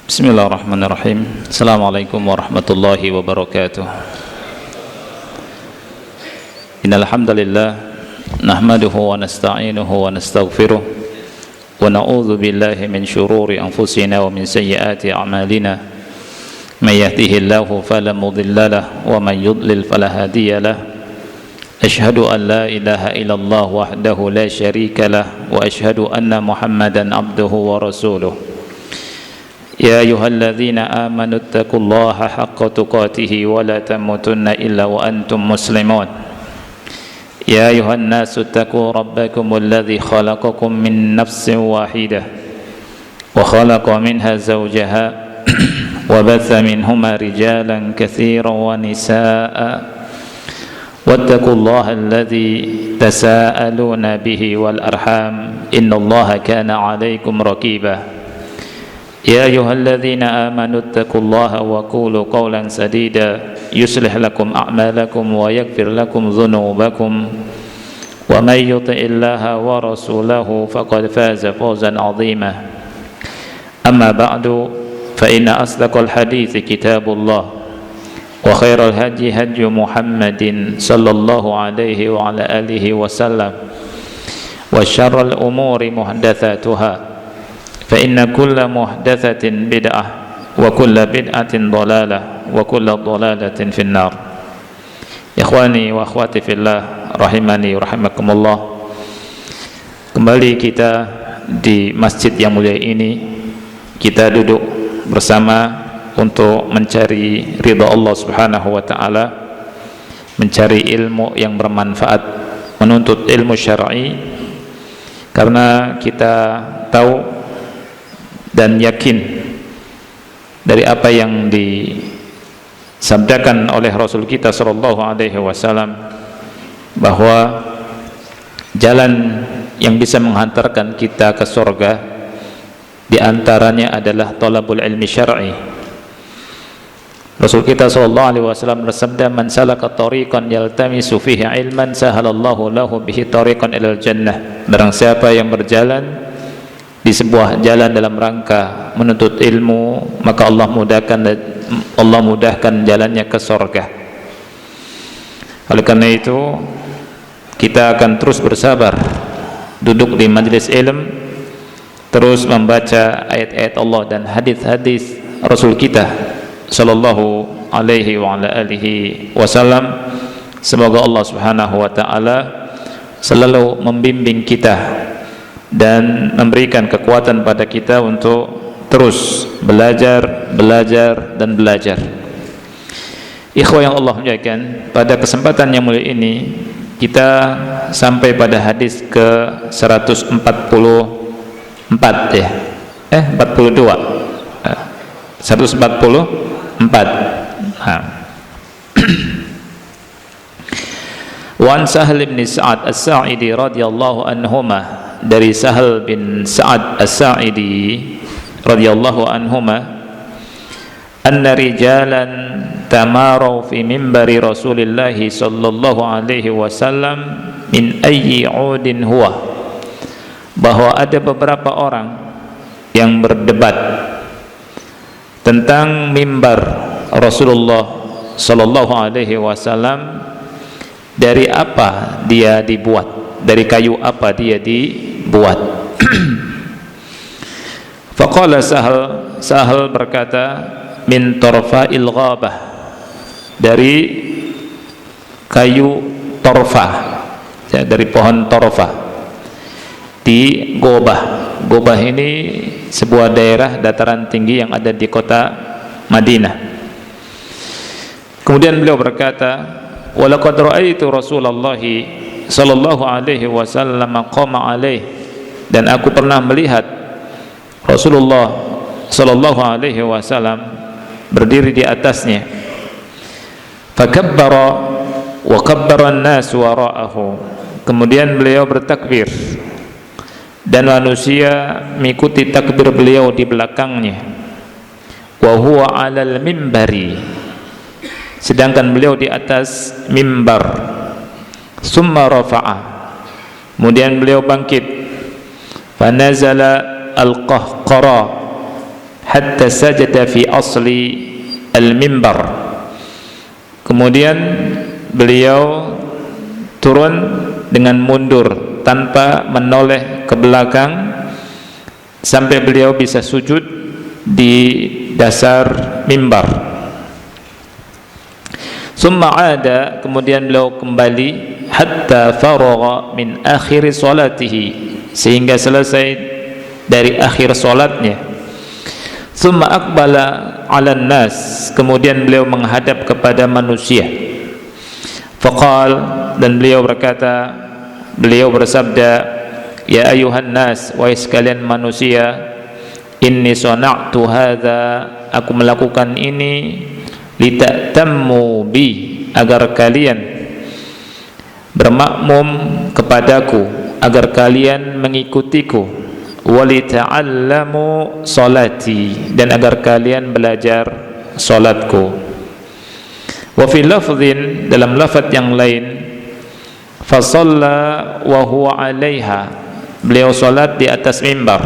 Bismillahirrahmanirrahim. Assalamualaikum warahmatullahi wabarakatuh. Innal hamdalillah nahmaduhu wa nasta'inuhu wa nastaghfiruh wa na'udzu billahi min shururi anfusina wa min sayyiati a'malina. May yahdihillahu fala mudilla lahu wa may yudlil fala hadiya lahu. Asyhadu an la ilaha illallah wahdahu la syarika lahu wa asyhadu anna Muhammadan abduhu wa rasuluh. يا أيها الذين آمنوا اتقوا الله حق تقاته ولا تموتن إلا وأنتم مسلمون يا أيها الناس اتقوا ربكم الذي خلقكم من نفس واحدة وخلق منها زوجها وبث منهما رجالا كثيرا ونساء واتقوا الله الذي تساءلون به والأرحام إن الله كان عليكم رقيبا يا أيها الذين آمنوا اتقوا الله وقولوا قولا سديدا يصلح لكم أعمالكم ويغفر لكم ذنوبكم ومن يطع الله ورسوله فقد فاز فوزا عظيما أما بعد فإن أصدق الحديث كتاب الله وخير الهدي هدي محمد صلى الله عليه وعلى آله وسلم وشر الأمور محدثاتها فإن كل محدثة بدعة وكل بدعة ضلالة وكل ضلالة في النار. Ikhwani wa akhwati fillah rahimani wa rahimakumullah. Kembali kita di masjid yang mulia ini, kita duduk bersama untuk mencari ridha Allah Subhanahu wa taala, mencari ilmu yang bermanfaat, menuntut ilmu syar'i, karena kita tahu dan yakin dari apa yang disabdakan oleh Rasul kita sallallahu alaihi wasallam bahwa jalan yang bisa menghantarkan kita ke surga diantaranya adalah talabul ilmi syar'i. Rasul kita sallallahu alaihi wasallam bersabda, man salaka tariqan yaltamisu fihi ilman sahalallahu lahu bihi tariqan ilal jannah. Barang siapa yang berjalan di sebuah jalan dalam rangka menuntut ilmu, maka Allah mudahkan jalannya ke surga. Oleh karena itu kita akan terus bersabar duduk di majelis ilmu, terus membaca ayat-ayat Allah dan hadis-hadis Rasul kita sallallahu alaihi wa ala alihi wasallam. Semoga Allah Subhanahu wa taala selalu membimbing kita dan memberikan kekuatan pada kita untuk terus belajar dan belajar. Ikhwah yang Allah muliakan, pada kesempatan yang mulia ini kita sampai pada hadis ke 144 ya. 42. 144. Wan Sahal bin Sa'ad As-Sa'idi radhiyallahu anhuma, dari Sahal bin Sa'ad As-Sa'idi radhiyallahu anhuma, anna rijalan tamaru fi minbari Rasulillah sallallahu alaihi wasallam min ayyi 'udin huwa, bahwa ada beberapa orang yang berdebat tentang mimbar Rasulullah sallallahu alaihi wasallam, dari apa dia dibuat, dari kayu apa dia dibuat. Faqala Sahal berkata, min torfa'il ghabah, dari kayu torfa, ya, dari pohon torfa di Gobah. Gobah ini sebuah daerah dataran tinggi yang ada di kota Madinah. Kemudian beliau berkata, walaqad ra'aitu Rasulullah sallallahu alaihi wasallam qama alaih, dan aku pernah melihat Rasulullah sallallahu alaihi wasallam berdiri di atasnya. Fakabbara wa kabbara an-nas wara'ahu, kemudian beliau bertakbir dan manusia mengikuti takbir beliau di belakangnya. Wa huwa 'alal mimbari, sedangkan beliau di atas mimbar. Summa rafa'a, kemudian beliau bangkit. Fanazala al-qahqara hatta sajada fi asli al-mimbar. Kemudian beliau turun dengan mundur tanpa menoleh ke belakang sampai beliau bisa sujud di dasar mimbar. Summa ada, kemudian beliau kembali hatta faragha min akhir salatihi, sehingga selesai dari akhir salatnya. Summa aqbala 'alan nas, kemudian beliau menghadap kepada manusia. Faqal, dan beliau berkata, beliau bersabda, ya ayuhan nas, wahai sekalian manusia, inni sana'tu hadza, aku melakukan ini lita'tammu bi, agar kalian bermakmum kepadaku, agar kalian mengikutiku, walita'allamu salati, dan agar kalian belajar salatku. Wa fi lafdhin, dalam lafaz yang lain, fa shalla wa huwa 'alaiha, beliau salat di atas mimbar.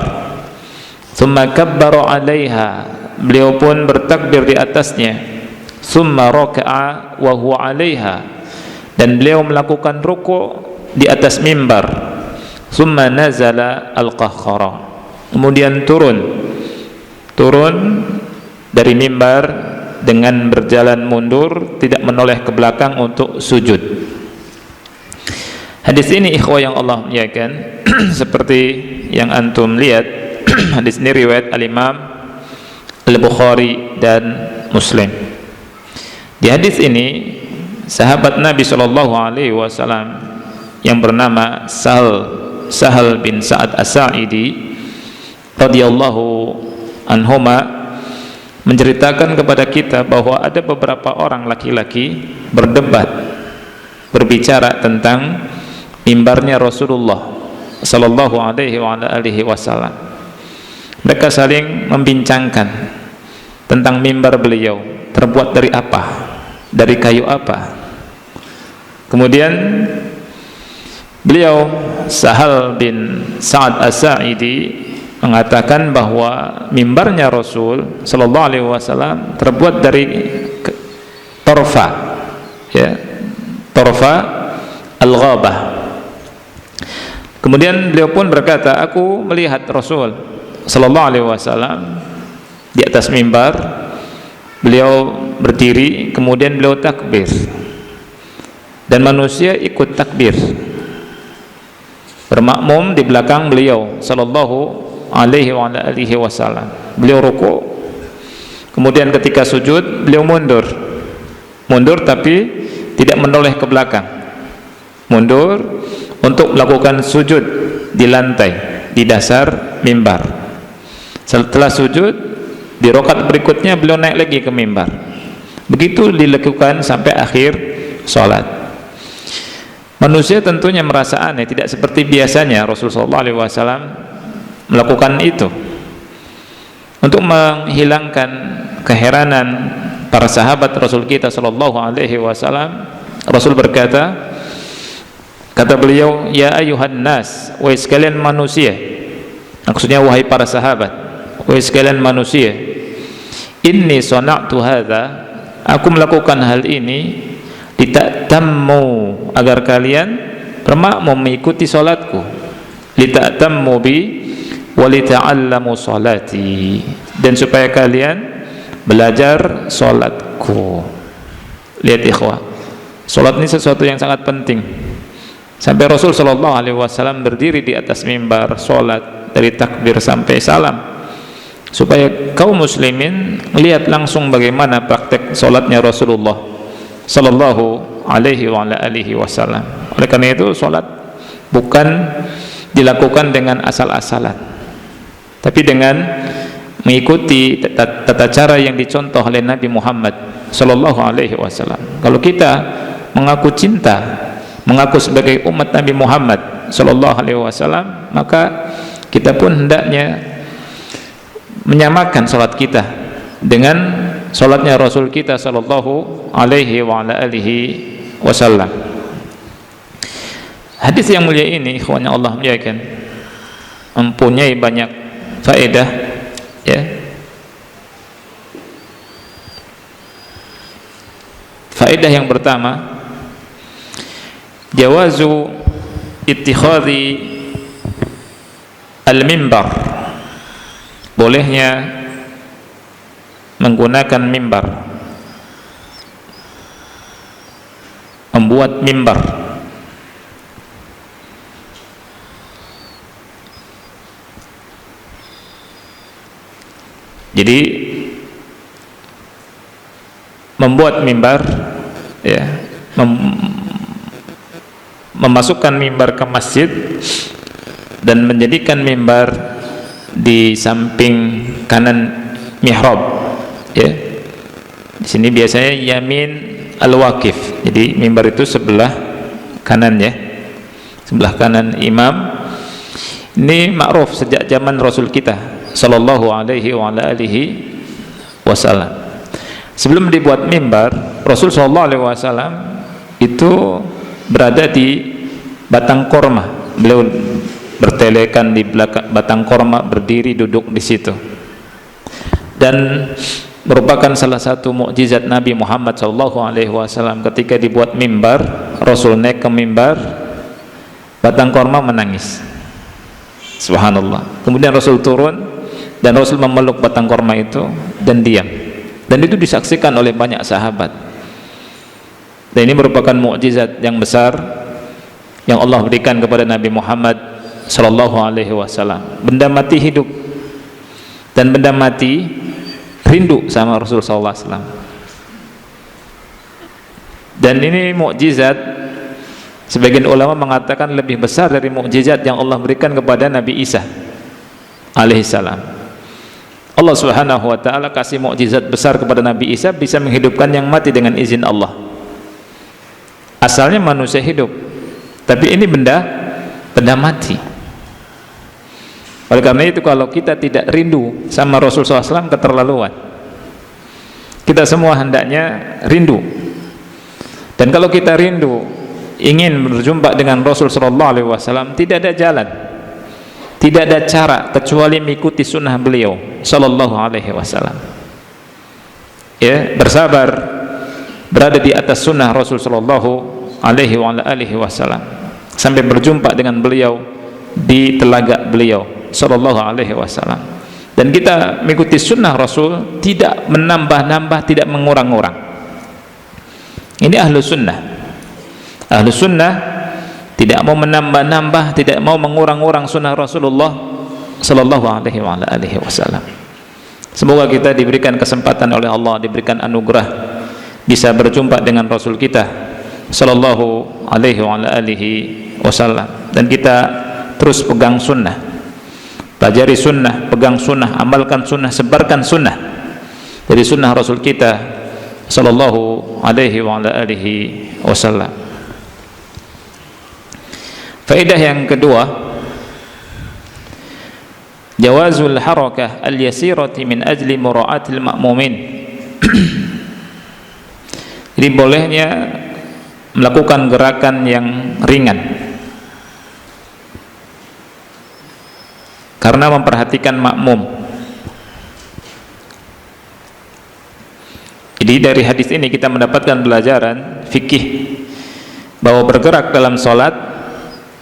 Tsumma kabbara 'alaiha, beliau pun bertakbir di atasnya. Tsumma raka'a wa huwa 'alaiha, dan beliau melakukan ruku' di atas mimbar. Tsumma nazala al-qahqara, kemudian turun dari mimbar dengan berjalan mundur, tidak menoleh ke belakang untuk sujud. Hadis ini ikhwah yang Allah muliakan, seperti yang antum lihat, hadis ini riwayat al-Imam Al-Bukhari dan Muslim. Di hadis ini sahabat Nabi sallallahu alaihi wasallam yang bernama Sahal bin Sa'ad As-Sa'idi radhiyallahu anhuma menceritakan kepada kita bahwa ada beberapa orang laki-laki berbicara tentang mimbarnya Rasulullah sallallahu alaihi wasallam. Mereka saling membincangkan tentang mimbar beliau terbuat dari apa, dari kayu apa. Kemudian beliau Sahal bin Sa'ad As-Sa'idi mengatakan bahwa mimbarnya Rasul sallallahu alaihi wasallam terbuat dari torfa, ya, torfa al-ghabah. Kemudian beliau pun berkata, aku melihat Rasul sallallahu alaihi wasallam di atas mimbar, beliau berdiri, kemudian beliau takbir, dan manusia ikut takbir, bermakmum di belakang beliau sallallahu alaihi wasallam. Beliau ruku', kemudian ketika sujud beliau mundur tapi tidak menoleh ke belakang, mundur untuk melakukan sujud di lantai, di dasar mimbar. Setelah sujud di rakaat berikutnya beliau naik lagi ke mimbar. Begitu dilakukan sampai akhir salat. Manusia tentunya merasa aneh, tidak seperti biasanya Rasulullah SAW melakukan itu. Untuk menghilangkan keheranan para sahabat Rasul kita sallallahu alaihi wasallam, Rasul berkata, kata beliau, ya ayuhan nas, wahai sekalian manusia, maksudnya wahai para sahabat, wahai sekalian manusia, inni sana'tu hadza, aku melakukan hal ini lita'tammu, agar kalian bermakmum mengikuti salatku, lita'tammu bi walita'allamu salati, dan supaya kalian belajar salatku. Lihat ikhwah, salat ini sesuatu yang sangat penting. Sampai Rasul sallallahu alaihi wasallam berdiri di atas mimbar salat dari takbir sampai salam, supaya kaum muslimin melihat langsung bagaimana praktek salatnya Rasulullah sallallahu alaihi wasallam. Oleh karena itu salat bukan dilakukan dengan asal-asalan, tapi dengan mengikuti tata cara yang dicontoh oleh Nabi Muhammad sallallahu alaihi wasallam. Kalau kita mengaku cinta, mengaku sebagai umat Nabi Muhammad sallallahu alaihi wasallam, maka kita pun hendaknya menyamakan salat kita dengan salatnya Rasul kita sallallahu alaihi wasallam. Hadis yang mulia ini, ikhwan yang Allah muliakan, mempunyai banyak faedah, ya. Faedah yang pertama, jawazu ittikhadhi al-mimbar, bolehnya menggunakan mimbar, membuat mimbar. Jadi membuat mimbar, ya, memasukkan mimbar ke masjid dan menjadikan mimbar di samping kanan mihrab, ya. Di sini biasanya yamin al-waqif. Jadi mimbar itu sebelah kanan, ya, sebelah kanan imam. Ini ma'ruf sejak zaman Rasul kita sallallahu alaihi wa ala alihi wasallam. Sebelum dibuat mimbar, Rasul sallallahu alaihi wasallam itu berada di batang korma. Beliau bertelekan di belakang batang korma, berdiri duduk di situ. Dan merupakan salah satu mukjizat Nabi Muhammad sallallahu alaihi wasallam, ketika dibuat mimbar, Rasul naik ke mimbar, batang korma menangis. Subhanallah. Kemudian Rasul turun dan Rasul memeluk batang korma itu dan diam. Dan itu disaksikan oleh banyak sahabat. Dan ini merupakan mukjizat yang besar yang Allah berikan kepada Nabi Muhammad sallallahu alaihi wasallam. Benda mati hidup dan benda mati rindu sama Rasul sallallahu alaihi wasallam. Dan ini mukjizat, sebagian ulama mengatakan lebih besar dari mukjizat yang Allah berikan kepada Nabi Isa alaihissalam. Allah subhanahu wa ta'ala kasih mukjizat besar kepada Nabi Isa, bisa menghidupkan yang mati dengan izin Allah. Asalnya manusia hidup, tapi ini benda mati. Oleh karena itu, kalau kita tidak rindu sama Rasul SAW, keterlaluan. Kita semua hendaknya rindu. Dan kalau kita rindu, ingin berjumpa dengan Rasul SAW, tidak ada jalan, tidak ada cara kecuali mengikuti sunnah beliau sallallahu alaihi wasallam. Ya, bersabar berada di atas sunnah Rasul sallallahu alaihi wasallam sampai berjumpa dengan beliau di telaga beliau sallallahu alaihi wasallam. Dan kita mengikuti sunnah Rasul, tidak menambah-nambah, tidak mengurang-urang. Ini ahlu sunnah. Ahlu sunnah tidak mau menambah-nambah, tidak mau mengurang-urang sunnah Rasulullah sallallahu alaihi wasallam. Semoga kita diberikan kesempatan oleh Allah, diberikan anugerah bisa berjumpa dengan Rasul kita sallallahu alaihi wasallam, dan kita terus pegang sunnah, pelajari sunnah, pegang sunnah, amalkan sunnah, sebarkan sunnah dari sunnah Rasul kita sallallahu alaihi wasallam. Faedah yang kedua, jawazul harakah al-yasirati min ajli mura'atil ma'mumin. Jadi bolehnya melakukan gerakan yang ringan karena memperhatikan makmum. Jadi dari hadis ini kita mendapatkan pelajaran fikih bahwa bergerak dalam sholat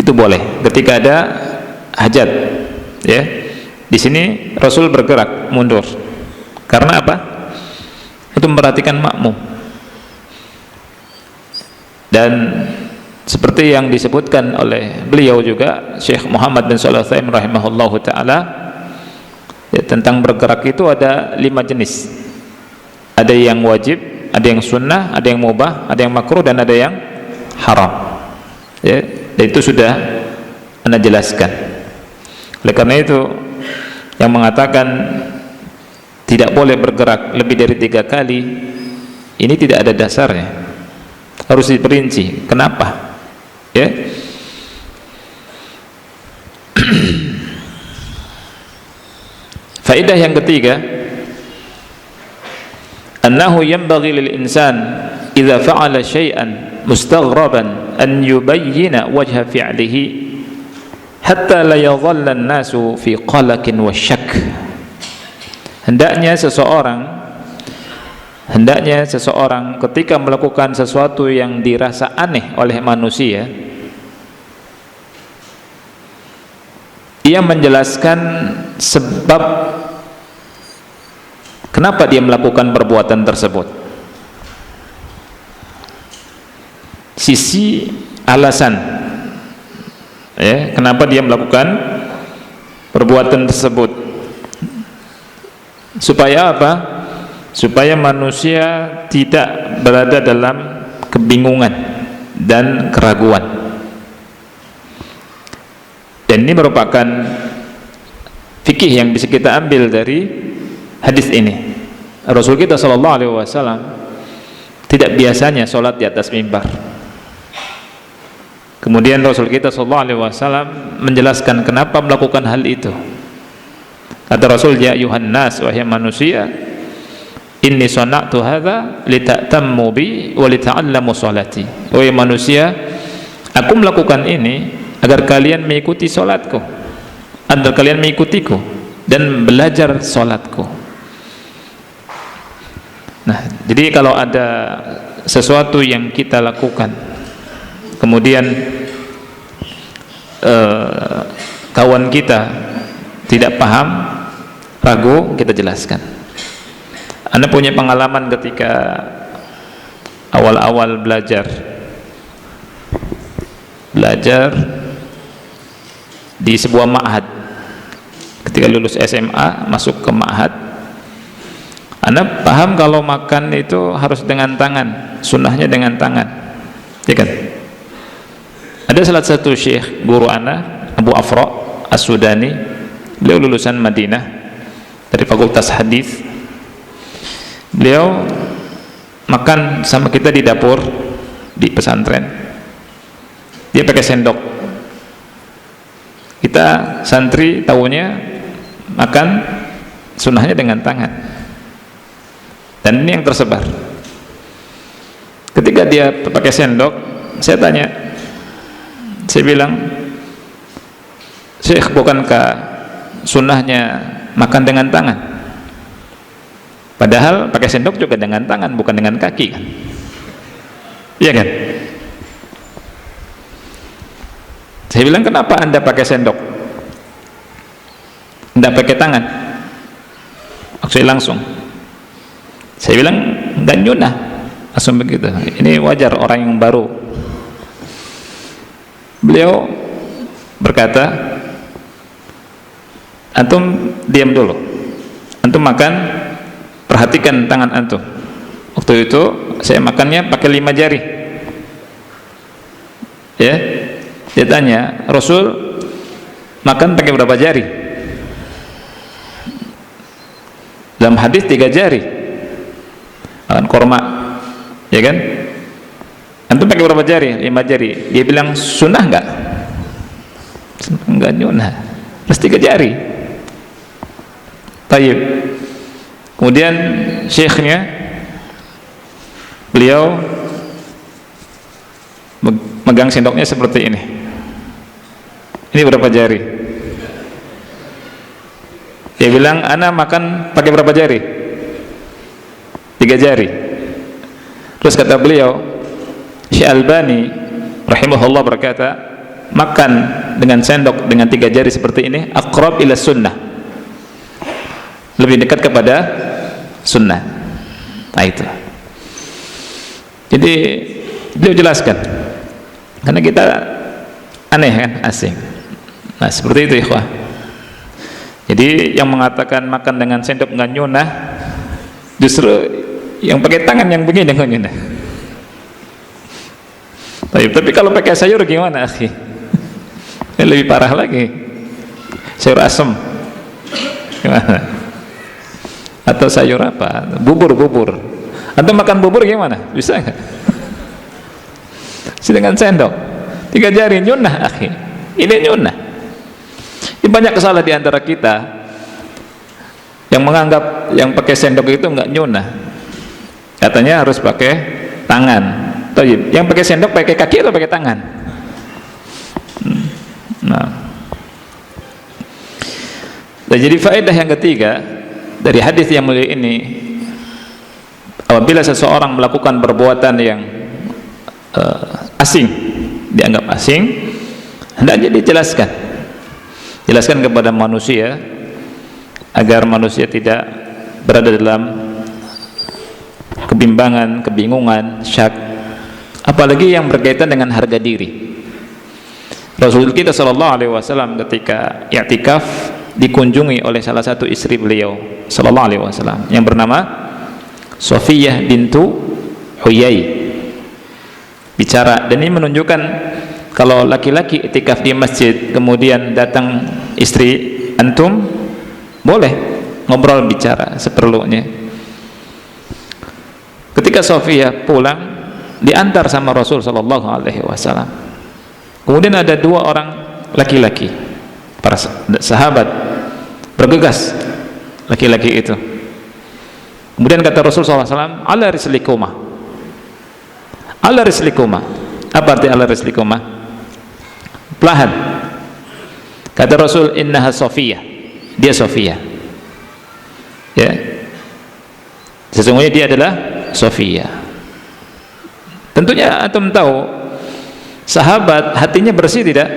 itu boleh ketika ada hajat, ya. Di sini Rasul bergerak mundur karena apa? Untuk memperhatikan makmum. Dan seperti yang disebutkan oleh beliau juga, Syekh Muhammad bin Shalih Al-Utsaimin rahimahullahu taala, ya, tentang bergerak itu ada 5 jenis. Ada yang wajib, ada yang sunnah, ada yang mubah, ada yang makruh, dan ada yang haram. Ya. Dan itu sudah Anda jelaskan. Oleh karena itu, yang mengatakan tidak boleh bergerak lebih dari 3 kali, ini tidak ada dasarnya. Harus diperinci kenapa, ya. Faedah yang ketiga, annahu yanbaghi lil insan idza fa'ala syai'an mustaghraban an yubayyina wajha fi'lihi hatta la yadhalla an-nasu fi qalaqin wa syak. Hendaknya seseorang hendaknya seseorang ketika melakukan sesuatu yang dirasa aneh oleh manusia, ia menjelaskan sebab kenapa dia melakukan perbuatan tersebut, sisi alasan ya, kenapa dia melakukan perbuatan tersebut, supaya apa? Supaya manusia tidak berada dalam kebingungan dan keraguan. Dan ini merupakan fikih yang bisa kita ambil dari hadis ini. Rasul kita sallallahu alaihi wasallam tidak biasanya sholat di atas mimbar. Kemudian Rasul kita sallallahu alaihi wasallam menjelaskan kenapa melakukan hal itu. Kata Rasul, ya ayuhan nas, wahai manusia, inni sana'tu hadza lita'tammu bi wa lita'allamu sholati. Wahai manusia, aku melakukan ini agar kalian mengikuti salatku, agar kalian mengikutiku dan belajar salatku. Nah, jadi kalau ada sesuatu yang kita lakukan kemudian kawan kita tidak paham, ragu, kita jelaskan. Anda punya pengalaman ketika awal-awal belajar di sebuah ma'had, ketika lulus SMA masuk ke ma'had, Anda paham kalau makan itu harus dengan tangan, sunnahnya dengan tangan, ya kan? Ada salah satu syekh guru Anda, Abu Afra As-Sudani, beliau lulusan Madinah dari Fakultas Hadis. Beliau makan sama kita di dapur di pesantren, dia pakai sendok. Kita santri tahunya makan sunnahnya dengan tangan, dan ini yang tersebar. Ketika dia pakai sendok, saya tanya, saya bilang, Syekh, bukankah sunnahnya makan dengan tangan? Padahal pakai sendok juga dengan tangan, bukan dengan kaki kan? Iya kan? Saya bilang, kenapa Anda pakai sendok? Anda pakai tangan? Maksudnya langsung. Saya bilang, enggak nyunah. Langsung begitu. Ini wajar orang yang baru. Beliau berkata, antum diam dulu. Antum makan, perhatikan tangan antum. Waktu itu saya makannya pakai 5 jari. Ya. Dia tanya, Rasul makan pakai berapa jari? Dalam hadis 3 jari. Makan korma, ya kan? Antum pakai berapa jari? 5 jari. Dia bilang, sunnah enggak? Enggak nyunah. Terus 3 jari. Tayyib. Kemudian syekhnya, beliau megang sendoknya seperti ini. Ini berapa jari? Dia bilang, ana makan pakai berapa jari? 3 jari. Terus kata beliau, Syekh Albani rahimahullah berkata, makan dengan sendok dengan 3 jari seperti ini aqrab ila sunnah, lebih dekat kepada sunnah. Nah itu. Jadi beliau jelaskan, karena kita aneh kan, asing. Nah seperti itu ikhwah. Jadi yang mengatakan makan dengan sendok nggak nyunah, justru yang pakai tangan yang begini nggak nyunah. Tapi kalau pakai sayur gimana akhi? Ini lebih parah lagi. Sayur asem gimana? Atau sayur apa? Bubur. Atau makan bubur gimana? Bisa nggak? Dengan sendok 3 jari nyunah akhi. Ini nyunah. Ini banyak kesalahan di antara kita yang menganggap yang pakai sendok itu nggak nyunah. Katanya harus pakai tangan. Yang pakai sendok pakai kaki atau pakai tangan? Nah, jadi faedah yang ketiga dari hadis yang mulia ini, apabila seseorang melakukan perbuatan yang asing, dianggap asing, hendaknya jelaskan kepada manusia agar manusia tidak berada dalam kebimbangan, kebingungan, syak, apalagi yang berkaitan dengan harga diri. Rasul kita sallallahu alaihi wasallam ketika i'tikaf dikunjungi oleh salah satu istri beliau sallallahu alaihi wasallam yang bernama Safiyah bintu Huyai, bicara. Dan ini menunjukkan kalau laki-laki i'tikaf di masjid kemudian datang istri antum, boleh ngobrol bicara seperlunya. Ketika Safiyah pulang diantar sama Rasul sallallahu alaihi wasallam, kemudian ada dua orang laki-laki, para sahabat bergegas laki-laki itu. Kemudian kata Rasul SAW, ala rislikuma, ala rislikuma. Apa arti ala rislikuma? Pelahan. Kata Rasul, innaha Safiyah, dia Safiyah, ya, sesungguhnya dia adalah Safiyah. Tentunya antum tahu sahabat hatinya bersih tidak?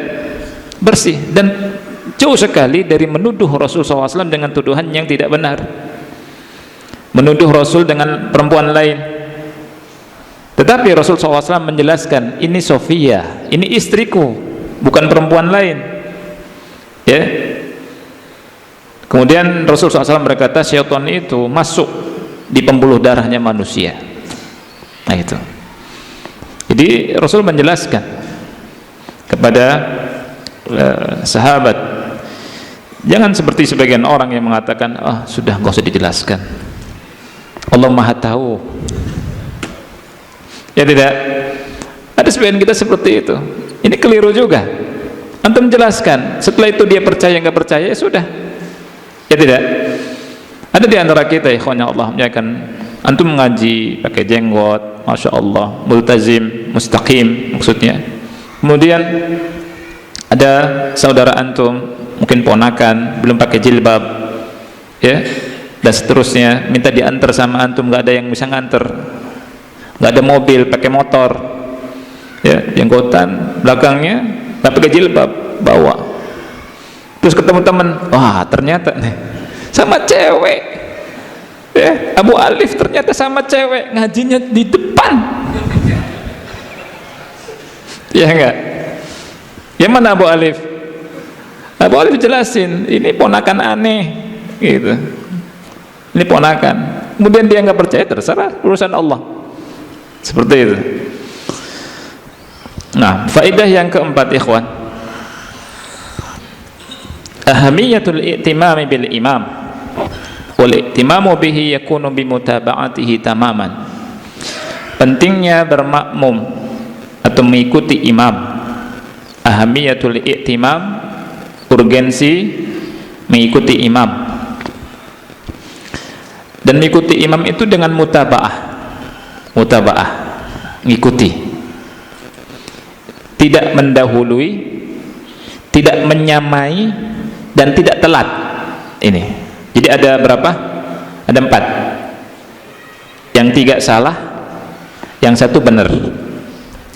Bersih, dan jauh sekali dari menuduh Rasul SAW dengan tuduhan yang tidak benar, menuduh Rasul dengan perempuan lain. Tetapi Rasul SAW menjelaskan, ini Safiyah, ini istriku, bukan perempuan lain, ya. Kemudian Rasul SAW berkata, syaitan itu masuk di pembuluh darahnya manusia. Nah itu. Jadi Rasul menjelaskan kepada sahabat, jangan seperti sebagian orang yang mengatakan, sudah nggak usah dijelaskan, Allah Maha tahu. Ya tidak, ada sebagian kita seperti itu. Ini keliru juga. Antum jelaskan, setelah itu dia percaya nggak percaya, ya sudah. Ya tidak. Ada di antara kita, ikhwanya Allah muliakan, antum mengaji pakai jenggot, masya Allah, multazim, mustaqim maksudnya. Kemudian ada saudara antum, mungkin ponakan, belum pakai jilbab, ya, dan seterusnya, minta diantar sama antum, nggak ada yang bisa nganter, nggak ada mobil, pakai motor, ya, jenggotan, belakangnya nggak pakai jilbab, bawa. Terus ketemu teman, wah ternyata nih sama cewek, ya, Abu Alif ternyata sama cewek, ngajinya di depan, ya enggak? Yang mana Abu Alif? Abu Alif jelasin, ini ponakan aneh, gitu. Ini ponakan. Kemudian dia nggak percaya, terserah, urusan Allah. Seperti itu. Nah, faedah yang keempat, ikhwan, ahamiyatul i'timami bil imam wal i'timamu bihi yakunu bimutaba'atihi tamaman. Pentingnya bermakmum atau mengikuti imam. Ahamiyatul i'timam, urgensi mengikuti imam. Dan mengikuti imam itu dengan mutaba'ah, ngikuti, tidak mendahului, tidak menyamai, dan tidak telat. Ini jadi ada berapa? Ada 4. Yang 3 salah, yang 1 benar.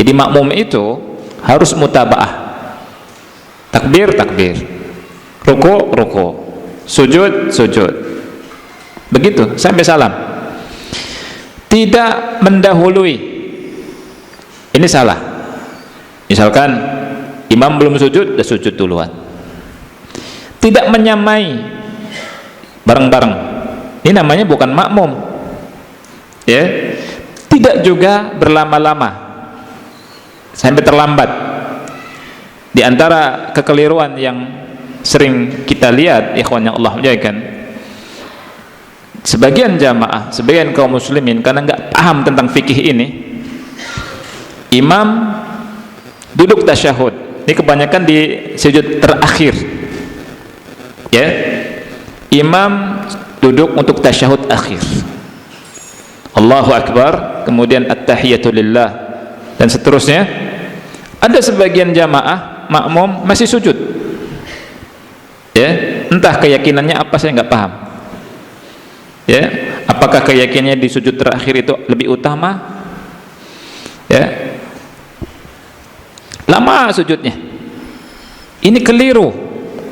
Jadi makmum itu harus mutaba'ah, takbir, ruku, sujud, begitu sampai salam. Tidak mendahului, ini salah. Misalkan imam belum sujud, dah sujud duluan. Tidak menyamai bareng-bareng, ini namanya bukan makmum, ya. Tidak juga berlama-lama sampai terlambat. Di antara kekeliruan yang sering kita lihat, ikhwan yang Allah muliakan, sebagian jamaah, sebagian kaum muslimin karena nggak paham tentang fikih ini, imam duduk tasyahud, ini kebanyakan di sujud terakhir, ya, imam duduk untuk tasyahud akhir, Allahu Akbar, kemudian at-tahiyatu lillah, dan seterusnya. Ada sebagian jamaah makmum masih sujud, ya, entah keyakinannya apa, saya nggak paham, ya. Apakah keyakinannya di sujud terakhir itu lebih utama? Ya, lama sujudnya. Ini keliru.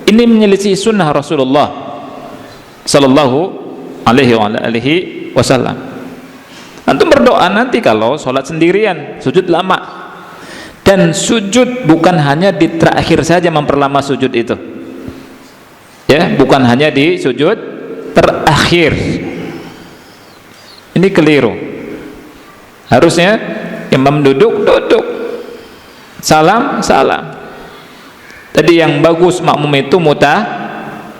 Ini menyelisih sunnah Rasulullah sallallahu alaihi wasallam. Antum berdoa nanti kalau sholat sendirian, sujud lama. Dan sujud bukan hanya di terakhir saja memperlama sujud itu. Ya, bukan hanya di sujud terakhir. Ini keliru. Harusnya imam duduk, salam. Tadi yang bagus makmum itu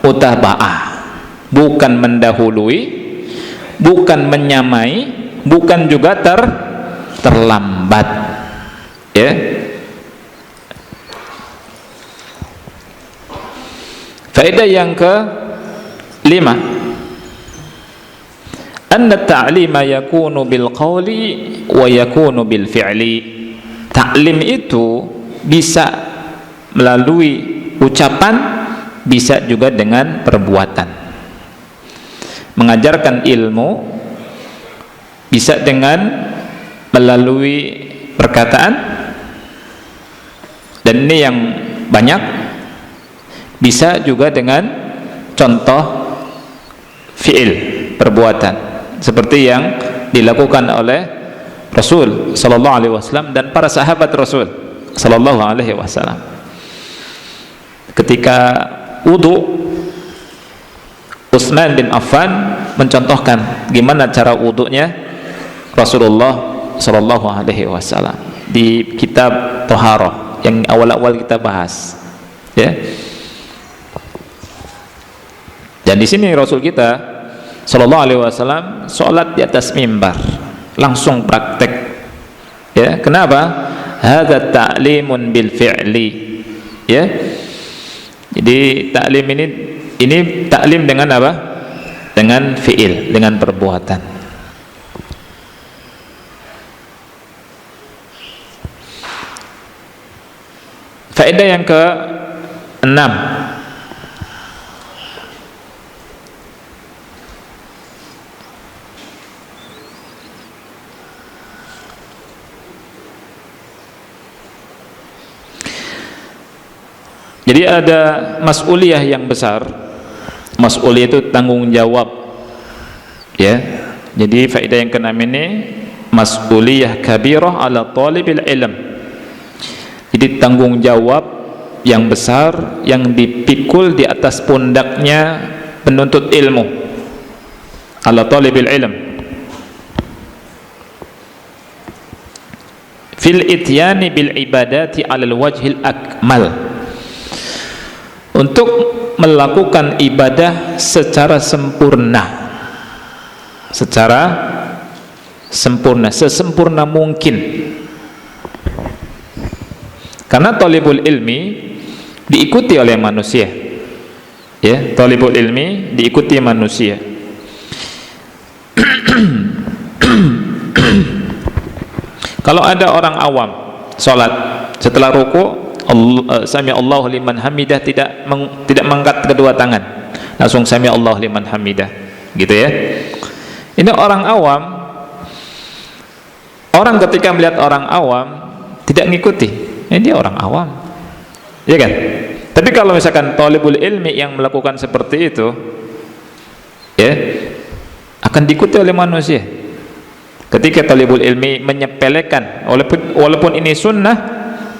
mutaba'ah, bukan mendahului, bukan menyamai, bukan juga terlambat. Ya. Faedah yang ke-5, anna ta'lima yakunu bil qawli wa yakunu bil fi'li. Ta'lim itu bisa melalui ucapan, bisa juga dengan perbuatan. Mengajarkan ilmu bisa dengan melalui perkataan, dan ini yang banyak, bisa juga dengan contoh fi'il, perbuatan, seperti yang dilakukan oleh Rasul sallallahu alaihi wasallam dan para sahabat Rasul sallallahu alaihi wasallam. Ketika wudu, Utsman bin Affan mencontohkan gimana cara wudunya Rasulullah sallallahu alaihi wasallam di kitab Thaharah yang awal-awal kita bahas, ya. Dan di sini Rasul kita sallallahu alaihi wasallam salat di atas mimbar, langsung praktek. Ya, kenapa? Hadza ta'limun bil fi'li. Ya. Jadi taklim ini taklim dengan apa? Dengan fi'il, dengan perbuatan. Faedah yang ke-6, jadi ada mas'uliyah yang besar. Mas'uliyah itu tanggung jawab, ya. Jadi faedah yang ke-6 ini mas'uliyah kabirah ala talibil ilm. Jadi tanggung jawab yang besar yang dipikul di atas pundaknya penuntut ilmu, ala talibil ilm, fil ityani bil ibadati alal wajhil akmal, untuk melakukan ibadah secara sempurna, sesempurna mungkin. Karena talibul ilmi diikuti oleh manusia, ya. Talibul ilmi diikuti manusia. Kalau ada orang awam sholat setelah ruku, sami Allahu liman hamidah, tidak mengangkat kedua tangan, langsung sami Allahu liman hamidah, gitu ya. Ini orang awam. Orang ketika melihat orang awam tidak ngikuti, ini dia orang awam, ya kan? Tapi kalau misalkan talibul ilmi yang melakukan seperti itu, ya, akan diikuti oleh manusia. Ketika talibul ilmi menyepelekan, walaupun ini sunnah,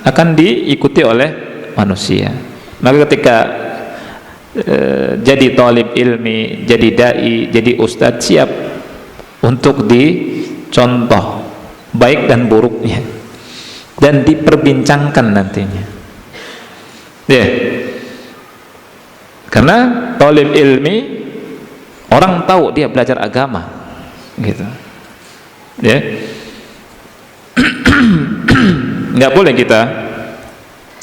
akan diikuti oleh manusia. Maka ketika jadi talib ilmi, jadi dai, jadi ustadz, siap untuk dicontoh baik dan buruknya, dan diperbincangkan nantinya, ya. Karena talib ilmi, orang tahu dia belajar agama, gitu, ya. Nggak boleh kita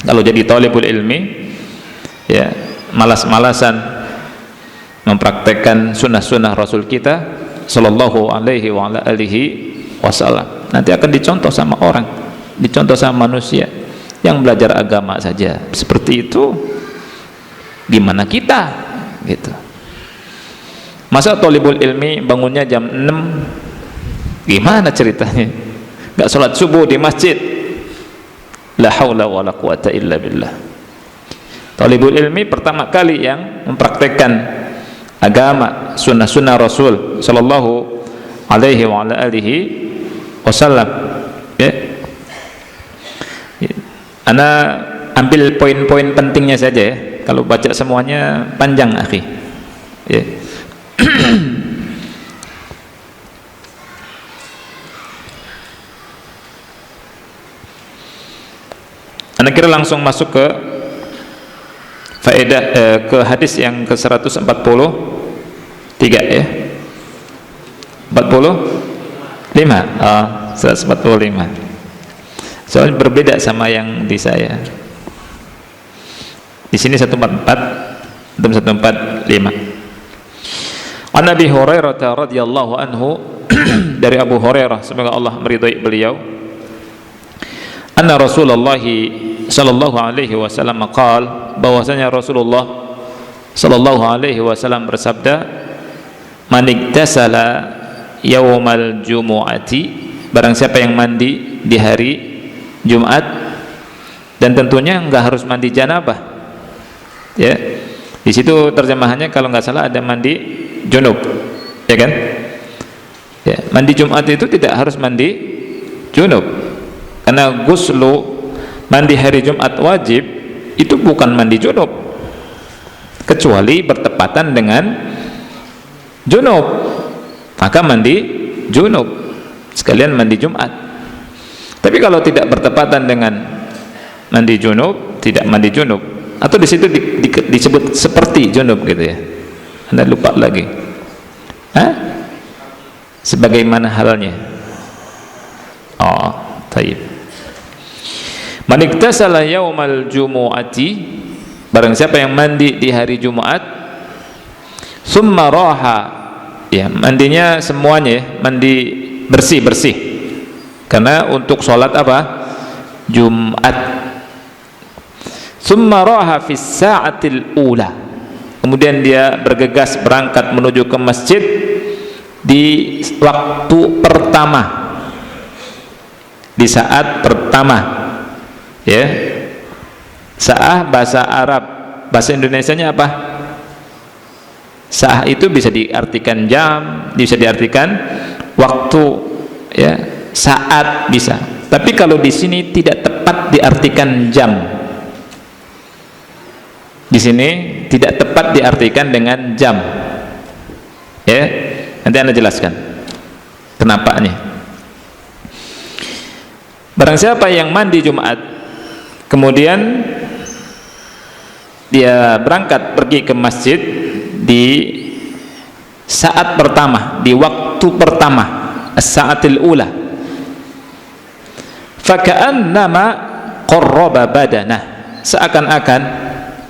kalau jadi talibul ilmi, ya, malas-malasan mempraktekkan sunnah-sunnah Rasul kita sallallahu alaihi wasallam. Nanti akan dicontoh sama orang, dicontoh sama manusia yang belajar agama saja seperti itu, gimana kita, gitu. Masa thalibul ilmi bangunnya jam 6? Gimana ceritanya? Gak sholat subuh di masjid? La haula wa la quwata illa billah. Thalibul ilmi pertama kali yang mempraktekkan agama, sunnah-sunnah Rasul sallallahu alaihi wa ala alihi wasallam. Ya. Ana ambil poin-poin pentingnya saja ya. Kalau baca semuanya panjang, akhi. Ya. Anda kira langsung masuk ke faedah ke hadis yang ke 143 ya. 45. 145. Soalnya berbeda sama yang di saya. Di sini 144, dan 145. An Abi Hurairah radhiyallahu anhu, dari Abu Hurairah, semoga Allah meridhai beliau, anna Rasulullah sallallahu alaihi wasallam qaal, bahwasanya Rasulullah sallallahu alaihi wasallam bersabda, man iktasala yaumal jumu'ati, barang siapa yang mandi di hari Jumat, dan tentunya enggak harus mandi janabah ya. Di situ terjemahannya kalau nggak salah ada mandi junub, ya kan? Ya, mandi Jumat itu tidak harus mandi junub, karena ghuslu, mandi hari Jumat wajib, itu bukan mandi junub, kecuali bertepatan dengan junub, maka mandi junub sekalian mandi Jumat. Tapi kalau tidak bertepatan dengan mandi junub, tidak mandi junub, atau di situ disebut seperti junub gitu ya, Anda lupa lagi. Hah? Sebagaimana halnya. Oh, taib. Man iktasala yaumal jumu'ati, barang siapa yang mandi di hari Jumat, summa raha, ya mandinya semuanya ya, mandi bersih-bersih, karena untuk sholat apa? Jumat. Summa raha fis sa'atil ula, kemudian dia bergegas berangkat menuju ke masjid di waktu pertama, di saat pertama ya. Sa'ah bahasa Arab, bahasa Indonesianya apa? Sa'ah itu bisa diartikan jam, bisa diartikan waktu ya, saat bisa. Tapi kalau di sini tidak tepat diartikan jam. Di sini tidak tepat diartikan dengan jam. Ya, nanti Anda jelaskan kenapanya. Barang siapa yang mandi Jumat, kemudian dia berangkat pergi ke masjid di saat pertama, di waktu pertama, as-sa'atil ula, faka'annama qarraba badanah, seakan-akan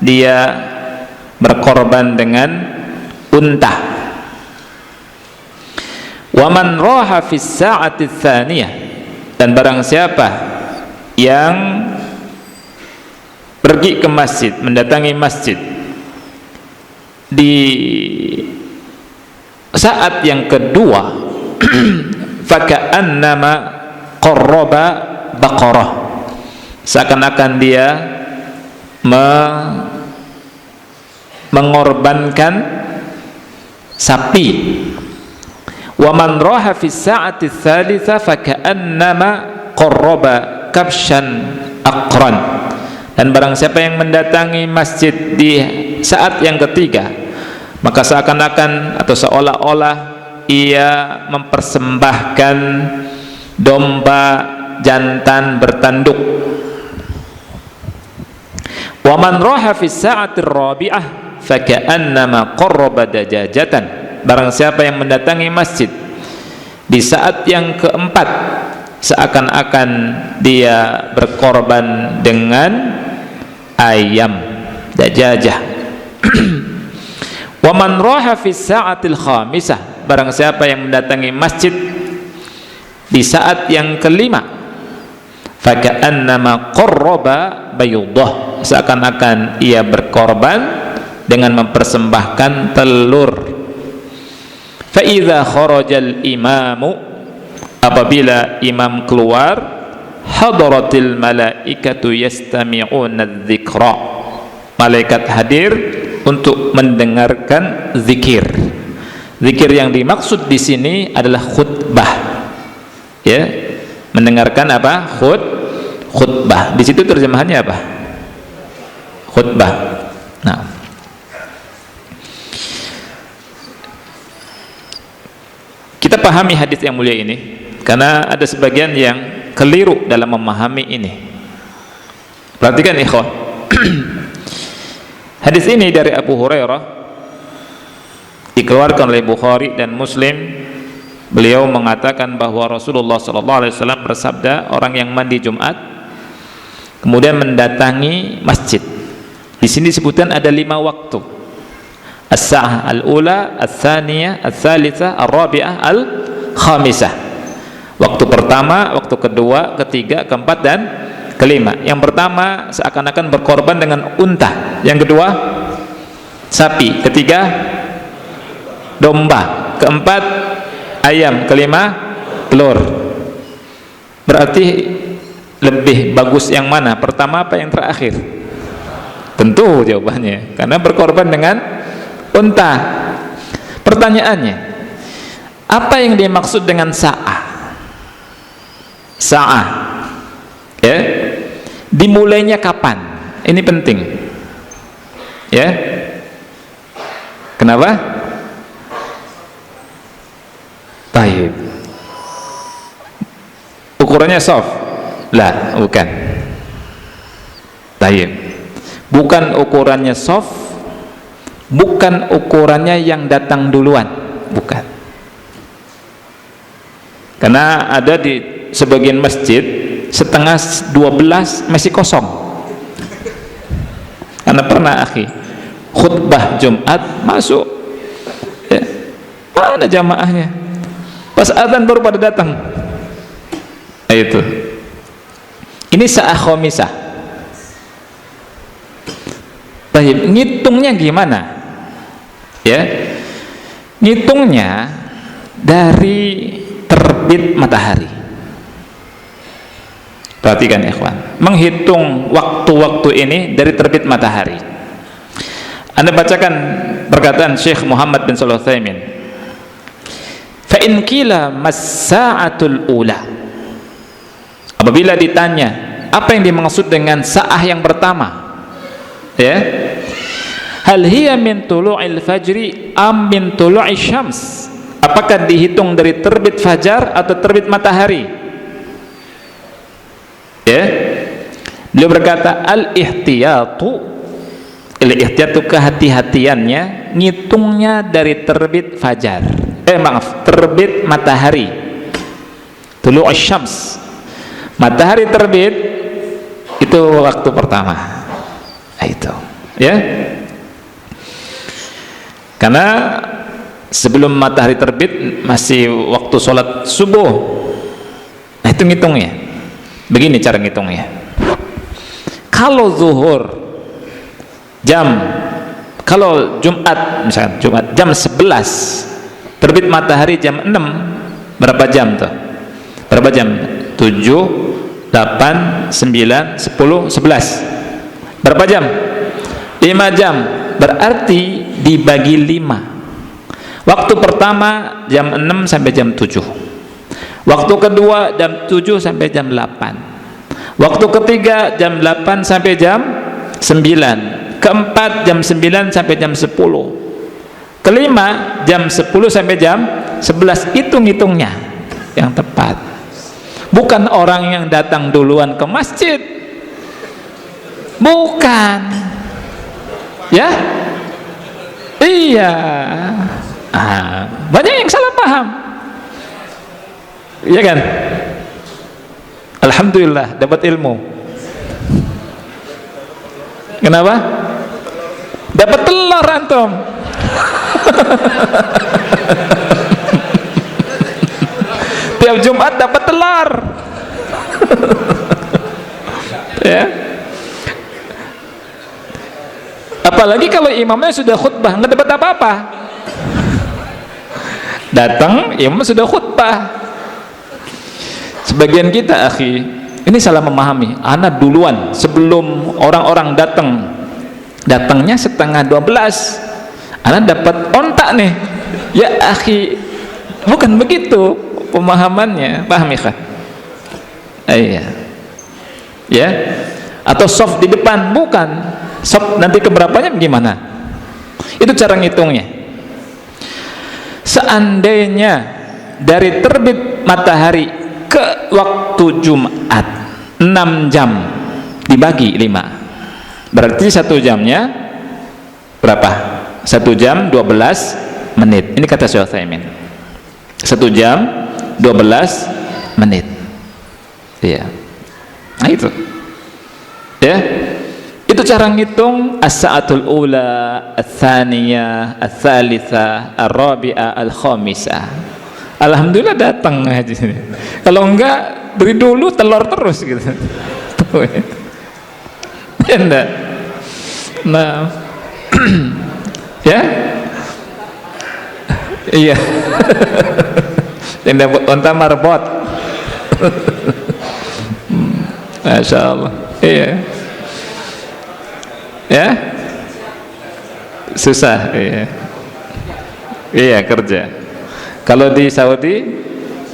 dia berkorban dengan unta. Wa man raha fis sa'ati tsaniyah, dan barang siapa yang pergi ke masjid, mendatangi masjid di saat yang kedua, faka'annama qarraba baqarah, seakan-akan dia mengorbankan sapi. Wa man raha fi sa'ati tsalitsa faka'annama qarraba kabshan aqran, dan barang siapa yang mendatangi masjid di saat yang ketiga, maka seakan-akan atau seolah-olah ia mempersembahkan domba jantan bertanduk. Wa man raha fi sa'ati rabi'ah faka'annama qarraba dajajatan, barang siapa yang mendatangi masjid di saat yang keempat, seakan-akan dia berkorban dengan ayam, dajajah. Wa man raha fi sa'atil khamisah, barang siapa yang mendatangi masjid di saat yang kelima, faka'annama qarraba bayudah, seakan-akan ia berkorban dengan mempersembahkan telur. fa idza kharajal imamu, apabila imam keluar, hadaratil malaikatu yastami'una dzikra, malaikat hadir untuk mendengarkan zikir. Zikir yang dimaksud di sini adalah khutbah, ya, mendengarkan apa? Khutbah. Di situ terjemahannya apa? Khutbah. Nah, kita pahami hadis yang mulia ini karena ada sebagian yang keliru dalam memahami ini. Perhatikan ikhwah. Hadis ini dari Abu Hurairah, dikeluarkan oleh Bukhari dan Muslim. Beliau mengatakan bahwa Rasulullah SAW bersabda, orang yang mandi Jumat kemudian mendatangi masjid. Di sini disebutkan ada 5 waktu: as-sa'ah al-ula, as-tsaniyah, as-tsalitsah, ar-rabi'ah, al-khamisah. Waktu pertama, waktu kedua, ketiga, keempat, dan kelima. Yang pertama seakan-akan berkorban dengan unta, yang kedua sapi, ketiga domba, keempat ayam, kelima telur. Berarti lebih bagus yang mana? Pertama apa yang terakhir? Tentu jawabannya karena berkorban dengan unta. Pertanyaannya, apa yang dimaksud dengan sa'ah? Sa'ah, ya, dimulainya kapan? Ini penting, ya. Kenapa? Taib. Ukurannya soft? Lah, bukan. Taib. Bukan ukurannya soft, bukan ukurannya yang datang duluan, bukan. Karena ada di sebagian masjid setengah 12 masih kosong. Karena pernah akhi khutbah Jumat masuk, ya, mana jamaahnya? Pas adzan baru pada datang. Itu. Ini sa'ah khamisah. Baik, ngitungnya gimana? Ya, ngitungnya dari terbit matahari. Perhatikan ya ikhwan, menghitung waktu-waktu ini dari terbit matahari. Anda bacakan perkataan Syekh Muhammad bin Shalih Al-Utsaimin. Fa in qila mas-sa'atul ula, apabila ditanya apa yang dimaksud dengan sa'ah yang pertama, ya, hal hiya min tulu'il fajri am min tulu'i syams, apakah dihitung dari terbit fajar atau terbit matahari? Ya, beliau berkata al-ihtiyatu, al-ihtiyatu kehati-hatiannya, ngitungnya dari terbit fajar, terbit matahari, tulu'us syams, matahari terbit, itu waktu pertama. Itu, ya, karena sebelum matahari terbit masih waktu sholat subuh. Nah, itu ngitungnya begini, cara ngitungnya. Kalau zuhur kalau Jumat misalkan, Jumat jam 11 terbit matahari jam 6, berapa jam tuh? Berapa jam? 7, 8, 9, 10, 11. Berapa jam? 5 jam. Berarti dibagi 5. Waktu pertama jam 6 sampai jam 7. Waktu kedua jam 7 sampai jam 8. Waktu ketiga jam 8 sampai jam 9. Keempat jam 9 sampai jam 10. Kelima jam 10 sampai jam 11. Itu ngitungnya yang tepat. Bukan orang yang datang duluan ke masjid. Bukan, ya, iya. Banyak yang salah paham, iya kan? Alhamdulillah dapat ilmu. Kenapa? Dapat telur antum. Tiap Jumat dapat telur. Ya. Apalagi kalau imamnya sudah khutbah, nggak dapat apa-apa. Datang, imam sudah khutbah. Sebagian kita, akhi, ini salah memahami. Anak duluan sebelum orang-orang datang. Datangnya setengah 12. Anak dapat ontak nih. Ya akhi, bukan begitu pemahamannya. Pahami kah? Iya. Ya. Atau soft di depan, bukan. Soft nanti keberapanya gimana? Itu cara ngitungnya. Seandainya dari terbit matahari ke waktu Jumat 6 jam dibagi 5, berarti 1 jamnya berapa? 1 jam 12 menit. Ini kata Syekh Utsaimin, 1 jam 12 menit. Iya. Nah itu ya, itu cara ngitung as-sa'atul ula, ats-tsaniyah, ats-tsalitsah, ar-rabi'ah, al-khamisah. Alhamdulillah datang aja. Kalau enggak dari dulu telur terus gitu. Ya enggak? Nah. Ya? Iya. Yang dapat onta marbot. Masya Allah. Iya. Ya? Susah. Iya. Iya, kerja. Kalau di Saudi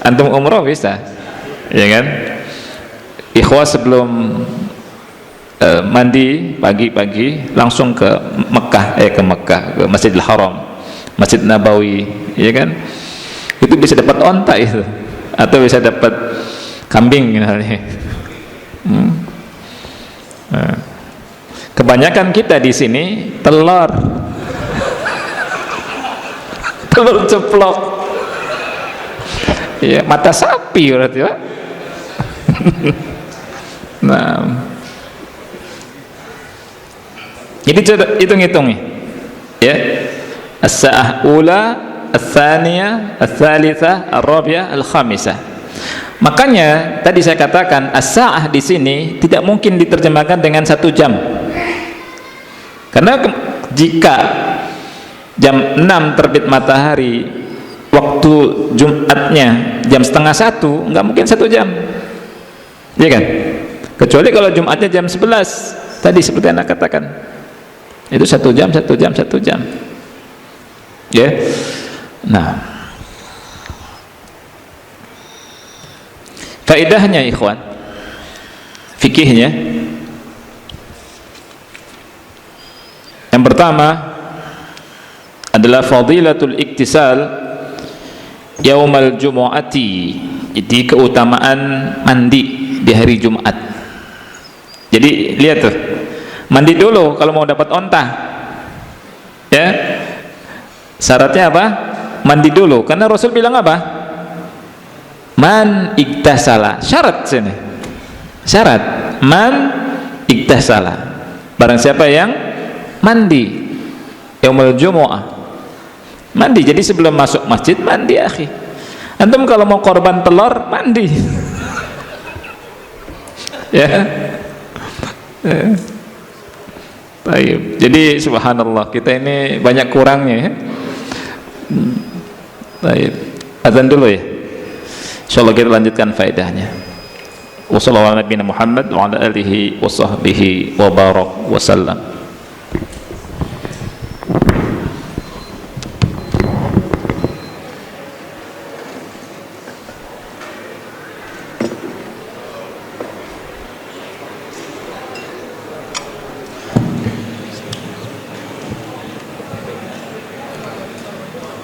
antum umroh bisa, ya kan? Ikhwah sebelum mandi pagi-pagi langsung ke Mekah, ke Masjidil Haram, Masjid Nabawi, ya kan? Itu bisa dapat onta itu, atau bisa dapat kambing misalnya. Nah, kebanyakan kita di sini telur ceplok, ya, mata sapi berarti, Pak. Nah, jadi itu ngitungnya, ya, as-sa'ah ula, ats-tsaniyah, ats-tsalitsah, ar-rabi'ah, al-khamisah. Makanya tadi saya katakan as-sa'ah di sini tidak mungkin diterjemahkan dengan 1 jam, karena jika jam 6 terbit matahari, waktu Jumatnya jam setengah 1, nggak mungkin 1 jam, ya kan? Kecuali kalau Jumatnya jam 11 tadi seperti anak katakan, itu 1 jam, 1 jam, 1 jam, ya. Nah, faedahnya ikhwan, fikihnya, yang pertama adalah fadilatul iktisal yaumal jumu'ati, jadi keutamaan mandi di hari Jumat. Jadi lihat tuh, mandi dulu kalau mau dapat onta, ya. Syaratnya apa? Mandi dulu, karena Rasul bilang apa? Man iktasala, syarat sini, syarat man iktasala, barang siapa yang mandi yaumul jumu'ah, mandi. Jadi sebelum masuk masjid mandi, akhi. Antum kalau mau korban telur mandi. Ya. Baik. Jadi subhanallah, kita ini banyak kurangnya, ya. Baik. Azan dulu ya. Insyaallah kita lanjutkan faedahnya. Wassallallahu ala nabiyina Muhammad wa ala alihi wa sahbihi wa barak wa sallam.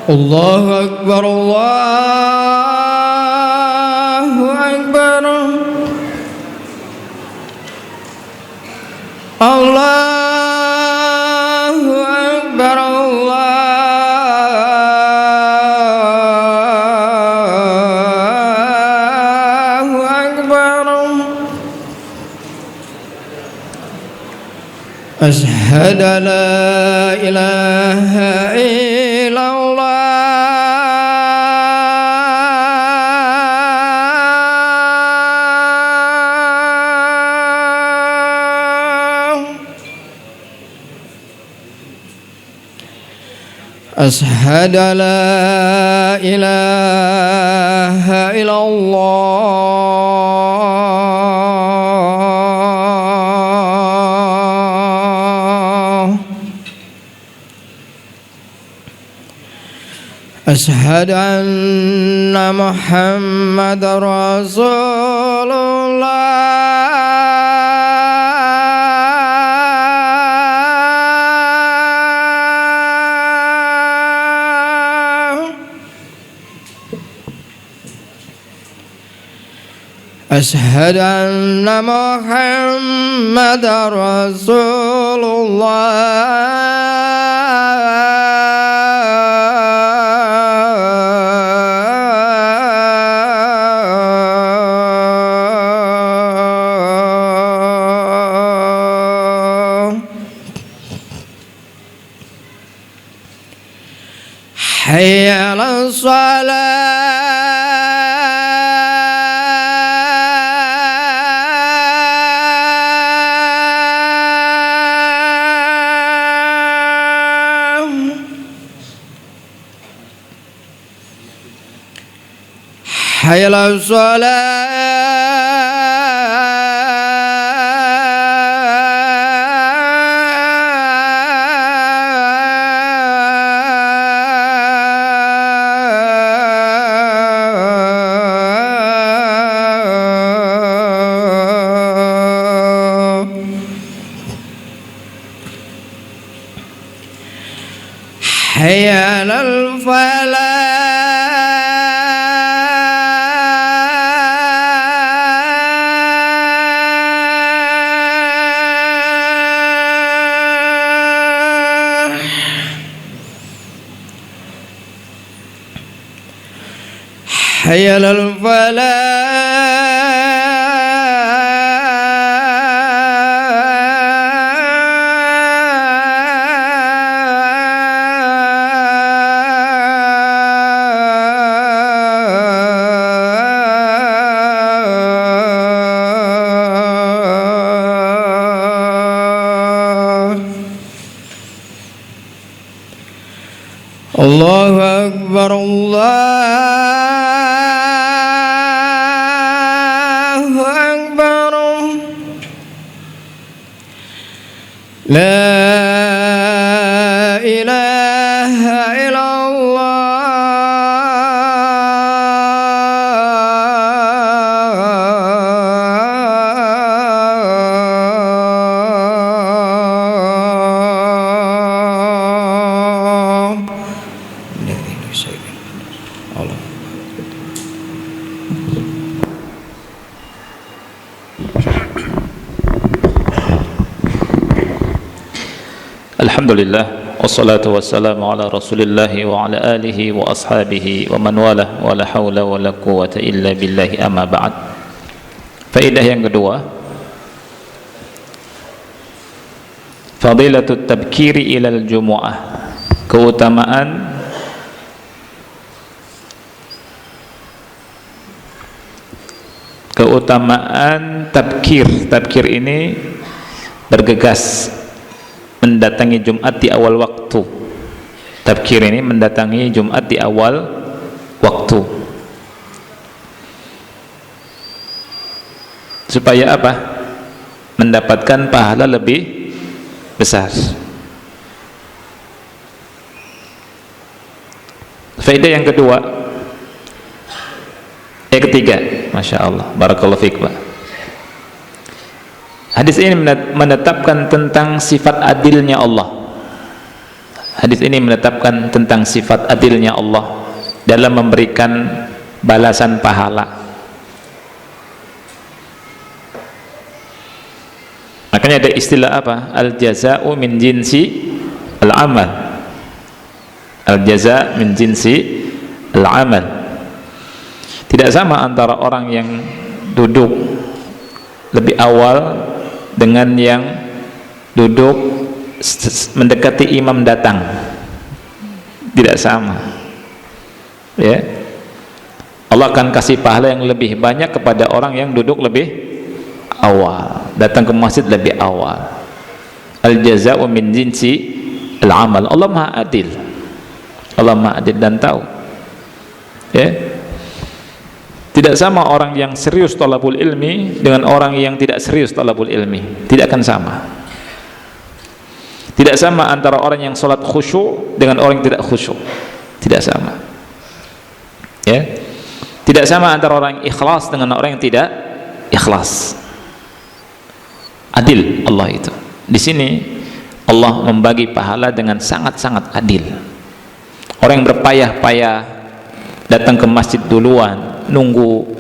Allahu Akbar, Allahu Akbar, Allahu Akbar, Allahu Akbar. Asyhadu an la ilaha illallah. Asyhadu an la ilaha illallah. Asyhadu anna Muhammadar Rasulullah. Asyhadu anna Muhammadar Rasulullah. Hayya 'alas shalah. Hayya 'alas shalah. Hayya 'alal falah. Hayya 'alal falah. Allahu Akbar, Allahu Akbar. La ilaha illallah. Allah. Alhamdulillah, wassalatu wassalamu ala rasulillahi wa ala alihi wa ashabihi wa man wala wa la hawla wa la quwwata illa billahi, amma ba'd. Faedah yang kedua, fadilatut tabkiri ilal jumu'ah, keutamaan tabkir. Tabkir ini bergegas mendatangi Jumat di awal waktu. Tabkir ini mendatangi Jumat di awal waktu. Supaya apa? Mendapatkan pahala lebih besar. Faedah yang kedua, ketiga, Masya Allah, barakallahu fiik, Pak. Hadis ini menetapkan tentang sifat adilnya Allah. Hadis ini menetapkan tentang sifat adilnya Allah dalam memberikan balasan pahala. Makanya ada istilah apa? Al-jaza'u min jinsi al-amal. Al-jaza' min jinsi al-amal. Tidak sama antara orang yang duduk lebih awal dengan yang duduk mendekati imam datang. Tidak sama, ya. Allah akan kasih pahala yang lebih banyak kepada orang yang duduk lebih awal, datang ke masjid lebih awal. Al-jaza'u min jinsi al-amal. Allah Maha Adil. Allah Maha Adil dan tahu. Ya. Tidak sama orang yang serius thalabul ilmi dengan orang yang tidak serius thalabul ilmi, tidak akan sama. Tidak sama antara orang yang salat khusyuk dengan orang yang tidak khusyuk, tidak sama. Ya. Tidak sama antara orang yang ikhlas dengan orang yang tidak ikhlas. Adil Allah itu. Di sini Allah membagi pahala dengan sangat-sangat adil. Orang yang berpayah-payah datang ke masjid duluan, nunggu,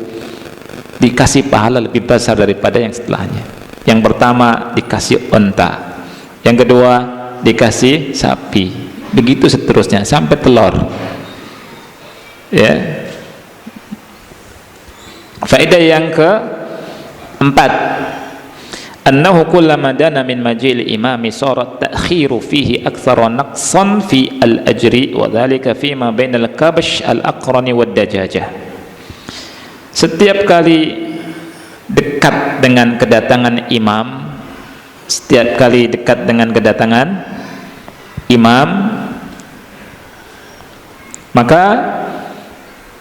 dikasih pahala lebih besar daripada yang setelahnya. Yang pertama dikasih onta, yang kedua dikasih sapi, begitu seterusnya sampai telur. Ya. Faedah yang keempat, annahu kullama dana min majil imami sarat ta'khiru fihi aktsara naqsan fi al-ajri wa dhalika fima bainal kabsh al-aqrani wad dajajah. Setiap kali dekat dengan kedatangan imam, setiap kali dekat dengan kedatangan imam, maka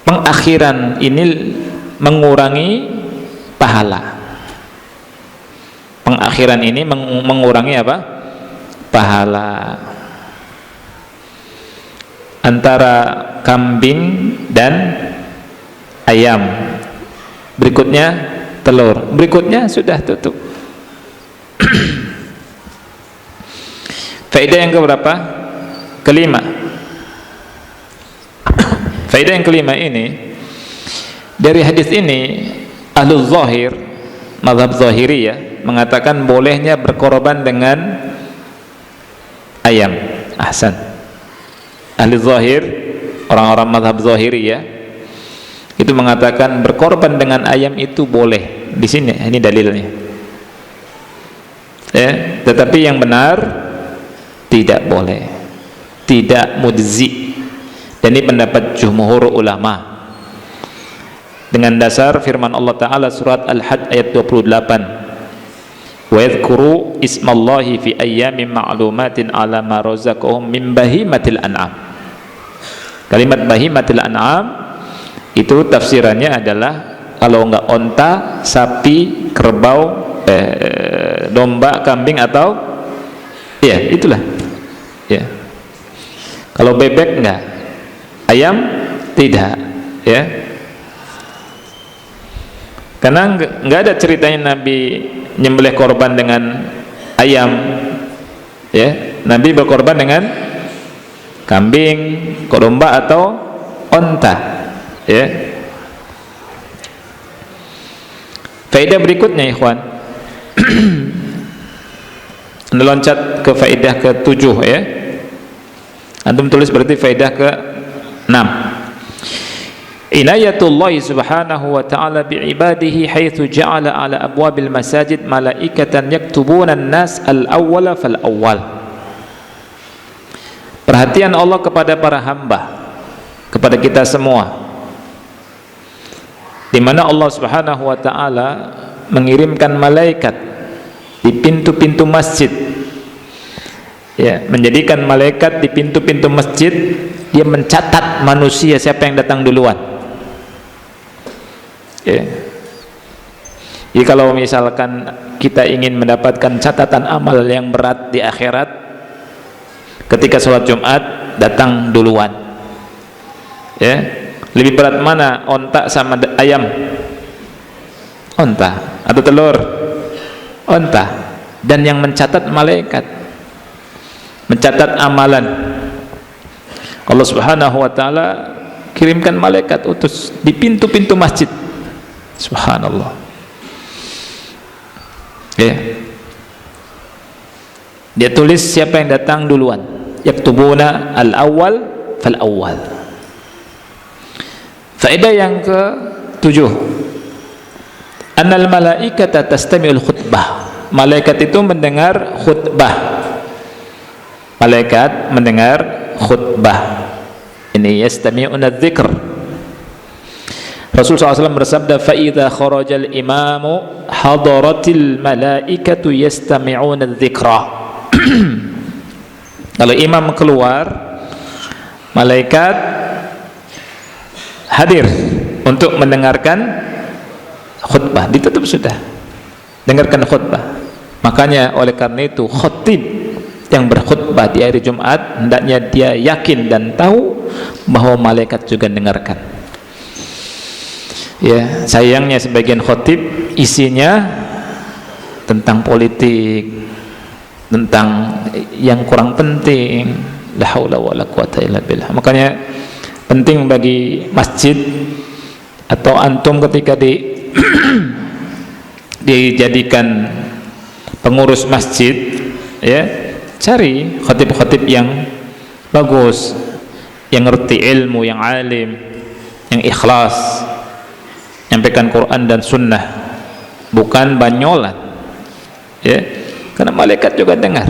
pengakhiran ini mengurangi pahala. Pengakhiran ini mengurangi apa? Pahala. Antara kambing dan ayam. Berikutnya telur. Berikutnya sudah tutup. Faedah yang keberapa? Kelima. Faedah yang kelima ini, dari hadis ini Ahlul Zahir, mazhab Zahiriyah, mengatakan bolehnya berkorban dengan ayam. Ahsan. Ahli Zahir, orang-orang mazhab Zahiriyah itu mengatakan berkorban dengan ayam itu boleh. Di sini ini dalilnya. Ya, tetapi yang benar tidak boleh. Tidak mujzi. Dan ini pendapat jumhur ulama. Dengan dasar firman Allah Ta'ala surat Al-Hajj ayat 28, wa yadhkuru ismallahi fi ayyamin ma'lumatin ala ma razaqahum min bahimatil an'am. Kalimat bahimatil an'am itu tafsirannya adalah kalau enggak onta, sapi, kerbau, domba, kambing atau ya itulah ya. Kalau bebek enggak, ayam tidak ya. Karena nggak ada ceritanya Nabi nyembelih korban dengan ayam, ya. Nabi berkorban dengan kambing, domba atau onta, ya. Faedah berikutnya, ikhwan. Anda loncat ke faedah ke-7 ya. Antum tulis berarti faedah ke-6. Inayatullahi subhanahu wa ta'ala bi'ibadihi haitsu ja'ala ala abwabil masajid malaikatan yaktubuna an-nas al-awwala fal-awwal. Perhatian Allah kepada para hamba, kepada kita semua, di mana Allah subhanahu wa ta'ala mengirimkan malaikat di pintu-pintu masjid, ya, menjadikan malaikat di pintu-pintu masjid, dia mencatat manusia siapa yang datang duluan. Ya. Jadi kalau misalkan kita ingin mendapatkan catatan amal yang berat di akhirat, ketika sholat Jumat datang duluan. Ya, lebih berat mana, onta sama ayam? Onta. Atau telur? Onta. Dan yang mencatat malaikat, mencatat amalan. Allah subhanahu wa ta'ala kirimkan malaikat utus di pintu-pintu masjid. Subhanallah. Ya. Dia tulis siapa yang datang duluan. Yaktubuna al-awwal fal-awwal. Faedah yang ke-7, annal malaikata tastami'ul khutbah. Malaikat itu mendengar khutbah. Malaikat mendengar khutbah. Ini yastami'una dzikr. Rasulullah SAW bersabda, فَإِذَا خَرَجَ الْإِمَامُ حَضَرَتِ الْمَلَائِكَةُ يَسْتَمِعُونَ الذِّكْرَ. Kalau imam keluar, malaikat hadir untuk mendengarkan khutbah, ditutup sudah, dengarkan khutbah. Makanya oleh karena itu khatib yang berkhutbah di hari Jumat hendaknya dia yakin dan tahu bahwa malaikat juga dengarkan. Ya, sayangnya sebagian khatib isinya tentang politik, tentang yang kurang penting. La haula wala quwata illa billah. Makanya penting bagi masjid atau antum ketika dijadikan pengurus masjid, ya, cari khatib-khatib yang bagus, yang ngerti ilmu, yang alim, yang ikhlas, nyampaikan Quran dan sunnah, bukan banyolan, ya, karena malaikat juga dengar.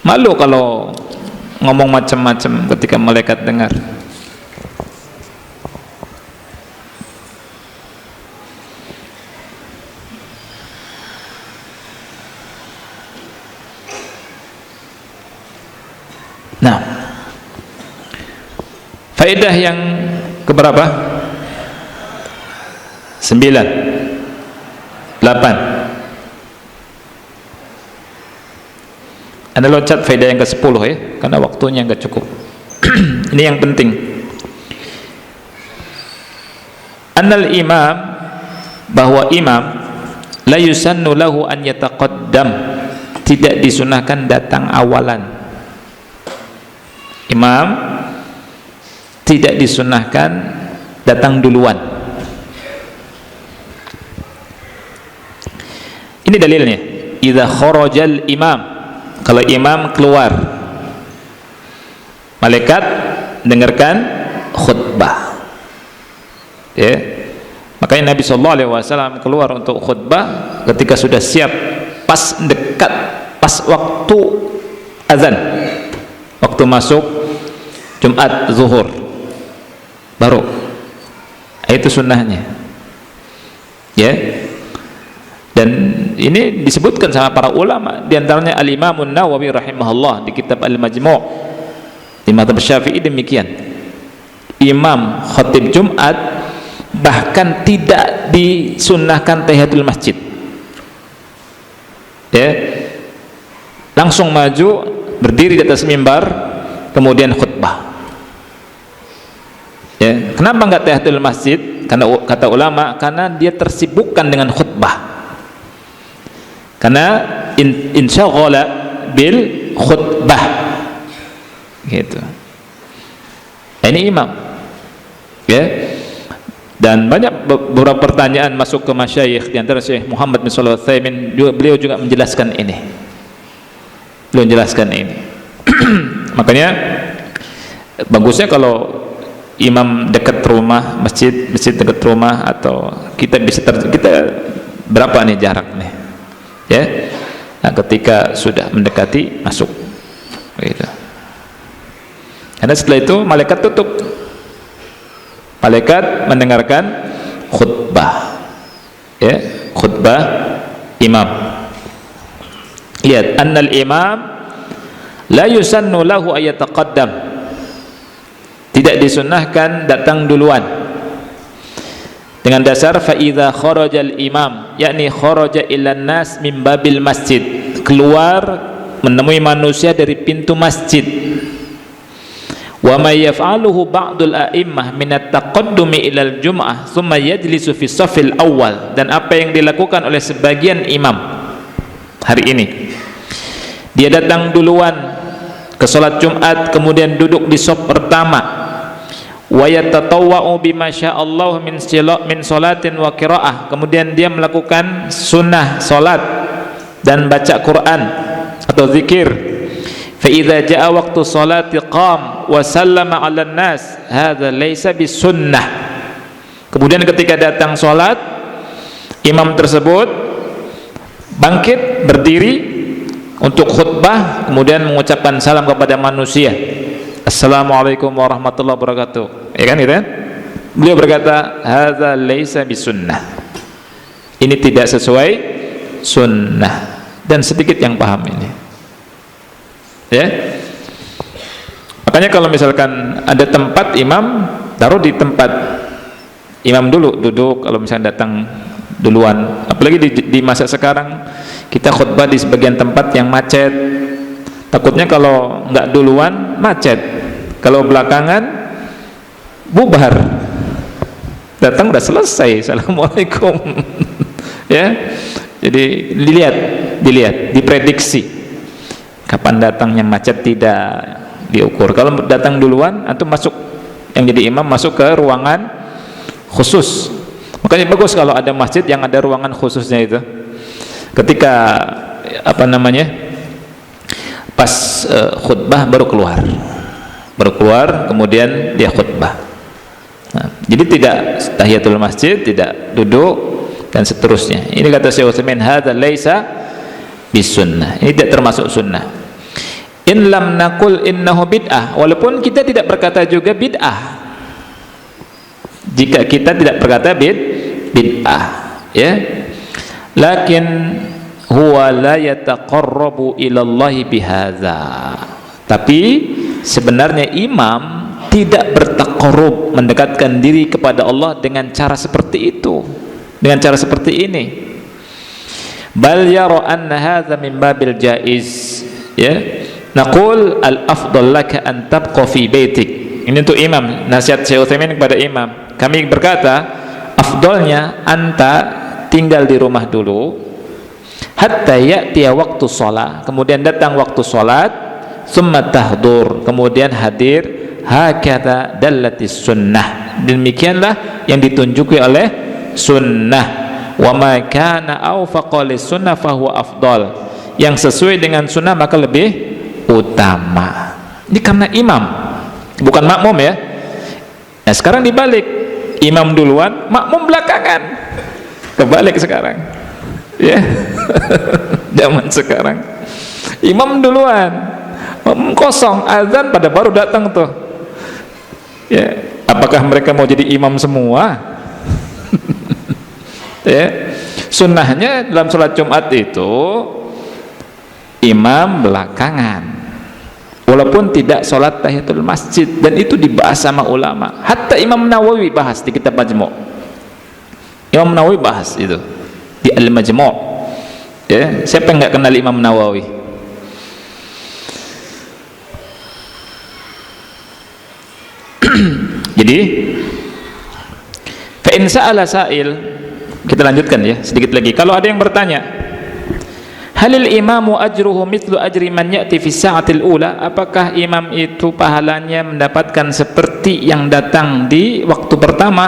Malu kalau ngomong macam-macam ketika malaikat dengar. Nah, faedah yang keberapa? 9, 8. Anda loncat faedah yang ke-10 ya, karena waktunya enggak cukup. Ini yang penting. Annal imam, bahwa imam la yusannu lahu an yataqaddam, tidak disunahkan datang awalan. Imam tidak disunahkan datang duluan. Ini dalilnya. Idza kharajal imam, kalau imam keluar, malaikat dengarkan khutbah. Ya. Makanya Nabi SAW keluar untuk khutbah ketika sudah siap, pas dekat, pas waktu azan, waktu masuk Jumat zuhur baru. Itu sunnahnya, ya. Dan ini disebutkan sama para ulama, diantaranya Al-Imam An-Nawawi rahimahullah di kitab Al-Majmu' di mazhab Syafi'i demikian. Imam khatib Jumat bahkan tidak disunnahkan tahiyatul masjid, ya, langsung maju berdiri di atas mimbar kemudian khutbah. Ya, kenapa enggak tahiyatul masjid? Karena kata ulama, karena dia tersibukkan dengan khutbah. Karena insyaghala bil khutbah, gitu. Ini imam, ya. Dan banyak beberapa pertanyaan masuk ke masyayikh, di antara Syekh Muhammad bin Shalih Al-Utsaimin, beliau juga menjelaskan ini. Beliau menjelaskan ini. Makanya bagusnya kalau imam dekat rumah, masjid dekat rumah, atau kita bisa kita berapa nih jarak nih, ya. Nah, ketika sudah mendekati masuk, gitu. Karena setelah itu malaikat tutup, malaikat mendengarkan khutbah, ya, khutbah imam. Lihat, annal imam la yusannu lahu ayataqaddam, tidak disunnahkan datang duluan, dengan dasar fa idza kharajal imam, yakni kharaja ilan nas min babil masjid, keluar menemui manusia dari pintu masjid. Wa may yaf'aluhu ba'dul a'immah min at-taqaddumi ilal jum'ah thumma yajlisu fi safil awal, dan apa yang dilakukan oleh sebagian imam hari ini, dia datang duluan ke salat Jumat kemudian duduk di saf pertama, wa yatatawwa'u bima sya'allahu min salatin wa qiraah, kemudian dia melakukan sunnah salat dan baca Quran atau zikir. Fa idza jaa waqtu salati qam wa sallama 'alan nas, hadza laisa bisunnah. Kemudian ketika datang salat, imam tersebut bangkit berdiri untuk khutbah, kemudian mengucapkan salam kepada manusia, assalamualaikum warahmatullahi wabarakatuh, ya kan, gitu kan? Beliau berkata, hadza laisa bisunnah, ini tidak sesuai sunnah. Dan sedikit yang paham ini, ya. Makanya kalau misalkan ada tempat imam taruh di tempat imam dulu, duduk kalau misalnya datang duluan. Apalagi di masa sekarang kita khutbah di sebagian tempat yang macet, takutnya kalau nggak duluan macet, kalau belakangan bubar, datang udah selesai, assalamualaikum. Ya, jadi dilihat, diprediksi kapan datangnya macet, tidak diukur. Kalau datang duluan, antum masuk, yang jadi imam masuk ke ruangan khusus. Makanya bagus kalau ada masjid yang ada ruangan khususnya itu. Ketika pas khutbah baru keluar, kemudian dia khutbah. Nah, jadi tidak tahiyatul masjid, tidak duduk dan seterusnya. Ini kata Syekh Utsaimin, hadza laisa bisunnah. Ini tidak termasuk sunnah. In lam naqul innahu bid'ah, walaupun kita tidak berkata juga bid'ah. Jika kita tidak berkata bid'ah, ya. Lakin huwa la yataqarrabu ila Allah bihadza. Tapi sebenarnya imam tidak bertaqarrub, mendekatkan diri kepada Allah dengan cara seperti itu, dengan cara seperti ini. Bal yara anna hadza min babil jaiz, ya. Naqul al afdal laka an tabqa fi baitik. Ini untuk imam, nasihat Syekh Utsaimin kepada imam. Kami berkata, afdalnya anta tinggal di rumah dulu hatta ya'tiya waktu shalah, kemudian datang waktu salat, summa tahdur, kemudian hadir. Hakata dallatis sunnah, demikianlah yang ditunjuki oleh sunnah. Wa ma kana awfaqa lis sunnah fahuwa afdal, yang sesuai dengan sunnah maka lebih utama. Ini karena imam, bukan makmum, ya. Nah sekarang dibalik, imam duluan, makmum belakangan. Kebalik sekarang, ya. Zaman sekarang imam duluan, makmum kosong, azan pada baru datang tuh. Ya, apakah mereka mau jadi imam semua? Ya, sunnahnya dalam sholat Jumat itu imam belakangan, walaupun tidak sholat tahiyatul masjid, dan itu dibahas sama ulama. Hatta Imam Nawawi bahas di kitab Majmu'. Imam Nawawi bahas itu di Al-Majmu'. Ya, siapa yang nggak kenal Imam Nawawi? Jadi fa in sa'ala sa'il, kita lanjutkan ya sedikit lagi. Kalau ada yang bertanya, halil imamu ajruhu mithlu ajri man ya'ti fi sa'atil ula, apakah imam itu pahalanya mendapatkan seperti yang datang di waktu pertama?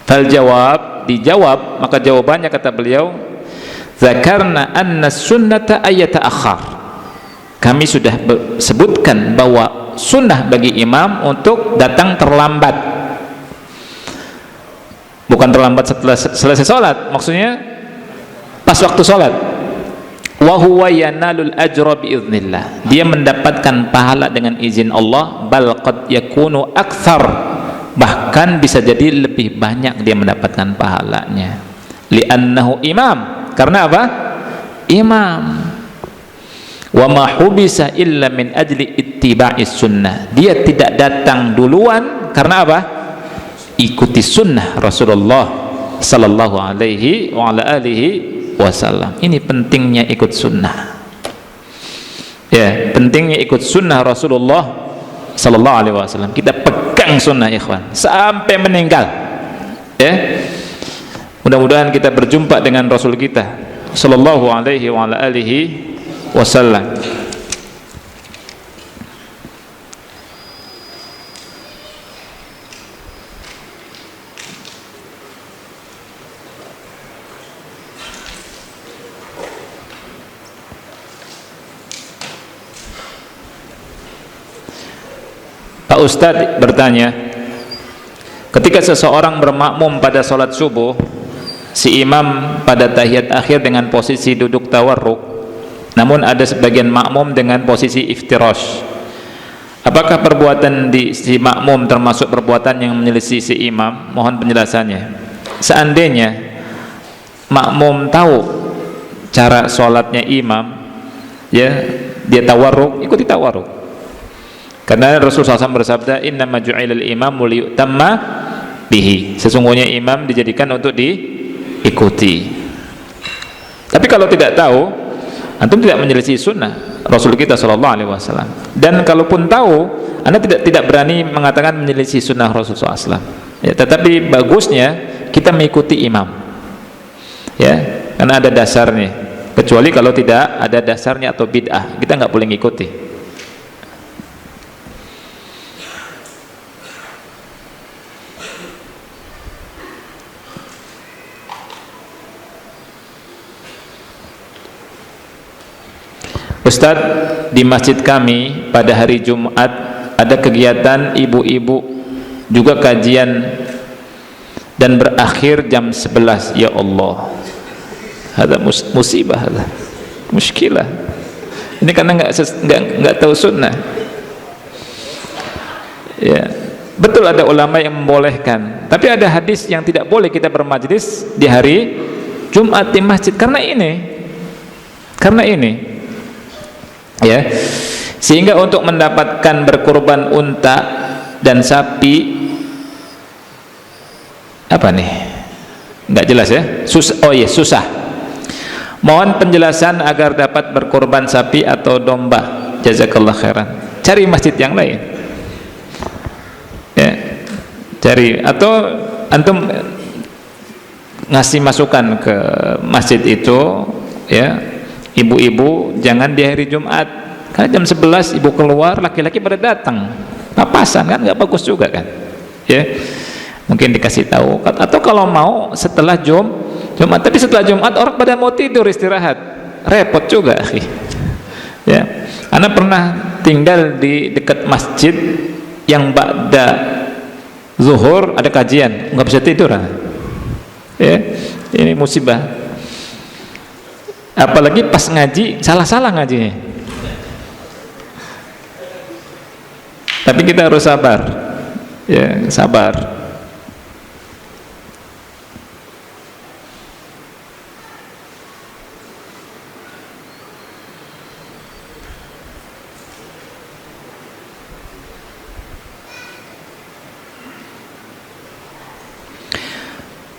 Fal jawab, dijawab, maka jawabannya kata beliau, zakarna anna sunnata ayata akhar, kami sudah sebutkan bahwa sunnah bagi imam untuk datang terlambat, bukan terlambat setelah selesai sholat, maksudnya pas waktu sholat. Wa huwa yanalul ajra biiznillah, dia mendapatkan pahala dengan izin Allah. Bal qad yakunu akthar, bahkan bisa jadi lebih banyak dia mendapatkan pahalanya. Li'annahu imam, karena apa? Imam. Wa ma hubisa illa min ajli ittiba'is sunnah, dia tidak datang duluan karena apa? Ikuti sunnah Rasulullah sallallahu alaihi wa ala alihi wasallam. Ini pentingnya ikut sunnah, ya, pentingnya ikut sunnah Rasulullah sallallahu alaihi wasallam. Kita pegang sunnah ikhwan sampai meninggal, ya. Mudah-mudahan kita berjumpa dengan Rasul kita sallallahu alaihi wa ala alihi wasallam. Pak Ustadz bertanya, ketika seseorang bermakmum pada sholat subuh, si imam pada tahiyat akhir dengan posisi duduk tawarruk, namun ada sebagian makmum dengan posisi iftirash, apakah perbuatan di si makmum termasuk perbuatan yang menyelisih si imam? Mohon penjelasannya. Seandainya makmum tahu cara sholatnya imam, ya, dia tawarruk, ikuti tawarruk. Karena Rasulullah SAW bersabda, innama ju'ilal imamu liyutamma bihi, sesungguhnya imam dijadikan untuk diikuti. Tapi kalau tidak tahu, antum tidak menyelisih sunnah Rasul kita SAW. Dan kalaupun tahu, anda tidak berani mengatakan menyelisih sunnah Rasulullah SAW. Ya, tetapi bagusnya kita mengikuti imam. Ya, karena ada dasarnya. Kecuali kalau tidak ada dasarnya atau bid'ah, kita nggak boleh ngikuti. Ustadz, di masjid kami pada hari Jumat ada kegiatan ibu-ibu, juga kajian, dan berakhir jam 11. Ya Allah, ada musibah, ada muskilah. Ini karena nggak tahu sunnah. Ya, betul ada ulama yang membolehkan, tapi ada hadis yang tidak boleh kita bermajlis di hari Jumat di masjid karena ini. Ya, sehingga untuk mendapatkan berkurban unta dan sapi, apa nih, nggak jelas ya, susah. Mohon penjelasan agar dapat berkurban sapi atau domba. Jazakallah khairan. Cari masjid yang lain, ya, cari, atau antum ngasih masukan ke masjid itu, ya, ibu-ibu jangan di hari Jumat, karena jam 11 ibu keluar, laki-laki pada datang papasan, kan nggak bagus juga kan, ya. Mungkin dikasih tahu, atau kalau mau setelah Jumat, tapi setelah Jumat orang pada mau tidur istirahat, repot juga, ya. Anak pernah tinggal di dekat masjid yang ba'da zuhur ada kajian, nggak bisa tidur, ya. Ini musibah. Apalagi pas ngaji salah-salah ngajinya. Tapi kita harus sabar, ya, sabar.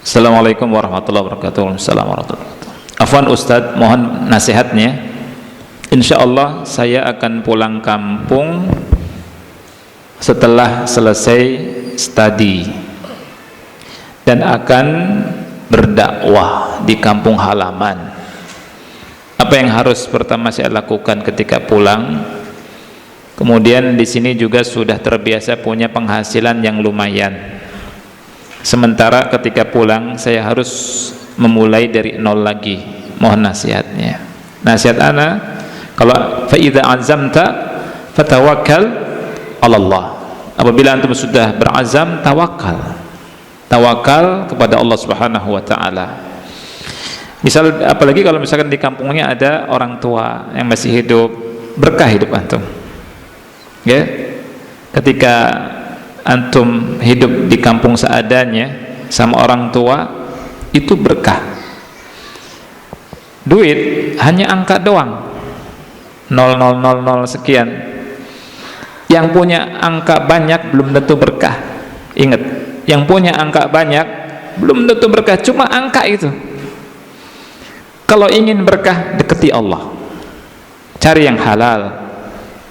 Assalamualaikum warahmatullahi wabarakatuh. Assalamualaikum warahmatullahi wabarakatuh. Afwan Ustadz, mohon nasihatnya. Insya Allah saya akan pulang kampung setelah selesai studi dan akan berdakwah di kampung halaman. Apa yang harus pertama saya lakukan ketika pulang? Kemudian di sini juga sudah terbiasa punya penghasilan yang lumayan. Sementara ketika pulang saya harus memulai dari nol lagi. Mohon nasihatnya. Nasihat ana, kalau fa idza azamta fatawakkal 'ala Allah. Apabila antum sudah berazam, tawakal kepada Allah Subhanahu wa taala. Misal, apalagi kalau misalkan di kampungnya ada orang tua yang masih hidup, berkah hidup antum. Ya. Ketika antum hidup di kampung seadanya sama orang tua, itu berkah. Duit hanya angka doang, 0000 sekian. Yang punya angka banyak belum tentu berkah. Ingat, yang punya angka banyak belum tentu berkah, cuma angka itu. Kalau ingin berkah, deketi Allah, cari yang halal,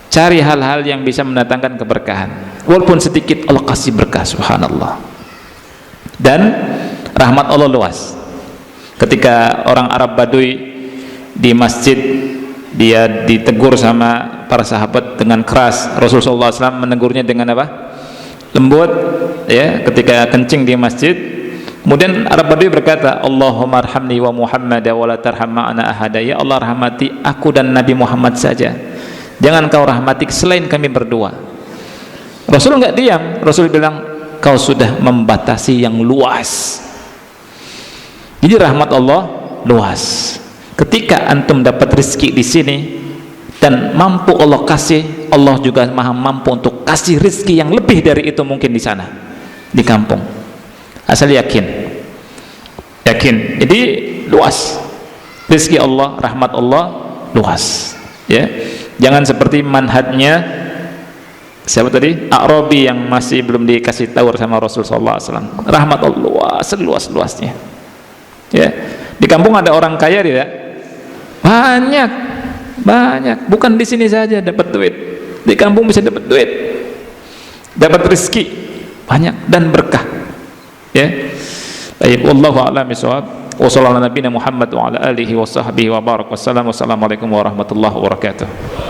cari hal-hal yang bisa mendatangkan keberkahan. Walaupun sedikit, Allah kasih berkah, subhanallah. Dan rahmat Allah luas. Ketika orang Arab Baduy di masjid, dia ditegur sama para sahabat dengan keras, Rasulullah SAW menegurnya dengan apa? Lembut, ya, ketika kencing di masjid. Kemudian Arab Baduy berkata, Allahumma arhamni wa Muhammad wa la tarham ma'ana ahada. Ya Allah, rahmati aku dan Nabi Muhammad saja, jangan kau rahmati selain kami berdua. Rasul nggak diam, Rasul bilang, kau sudah membatasi yang luas. Jadi rahmat Allah luas. Ketika antum dapat rezeki di sini dan mampu Allah kasih, Allah juga maha mampu untuk kasih rezeki yang lebih dari itu mungkin di sana, di kampung. Asal yakin. Jadi luas. Rezeki Allah, rahmat Allah luas. Ya, jangan seperti manhajnya Siapa tadi? A'rabi yang masih belum dikasih tahu sama Rasul sallallahu alaihi wasallam. Rahmat Allah seluas-luasnya. Ya. Di kampung ada orang kaya tidak? Banyak. Banyak. Bukan di sini saja dapat duit. Di kampung bisa dapat duit. Dapat rezeki banyak dan berkah. Ya. Baik, wallahu a'lam bishawab. Wa sallallahu ala nabiyina Muhammad wa ala alihi wa sahbihi wa barak. Wassalamualaikum warahmatullahi wabarakatuh.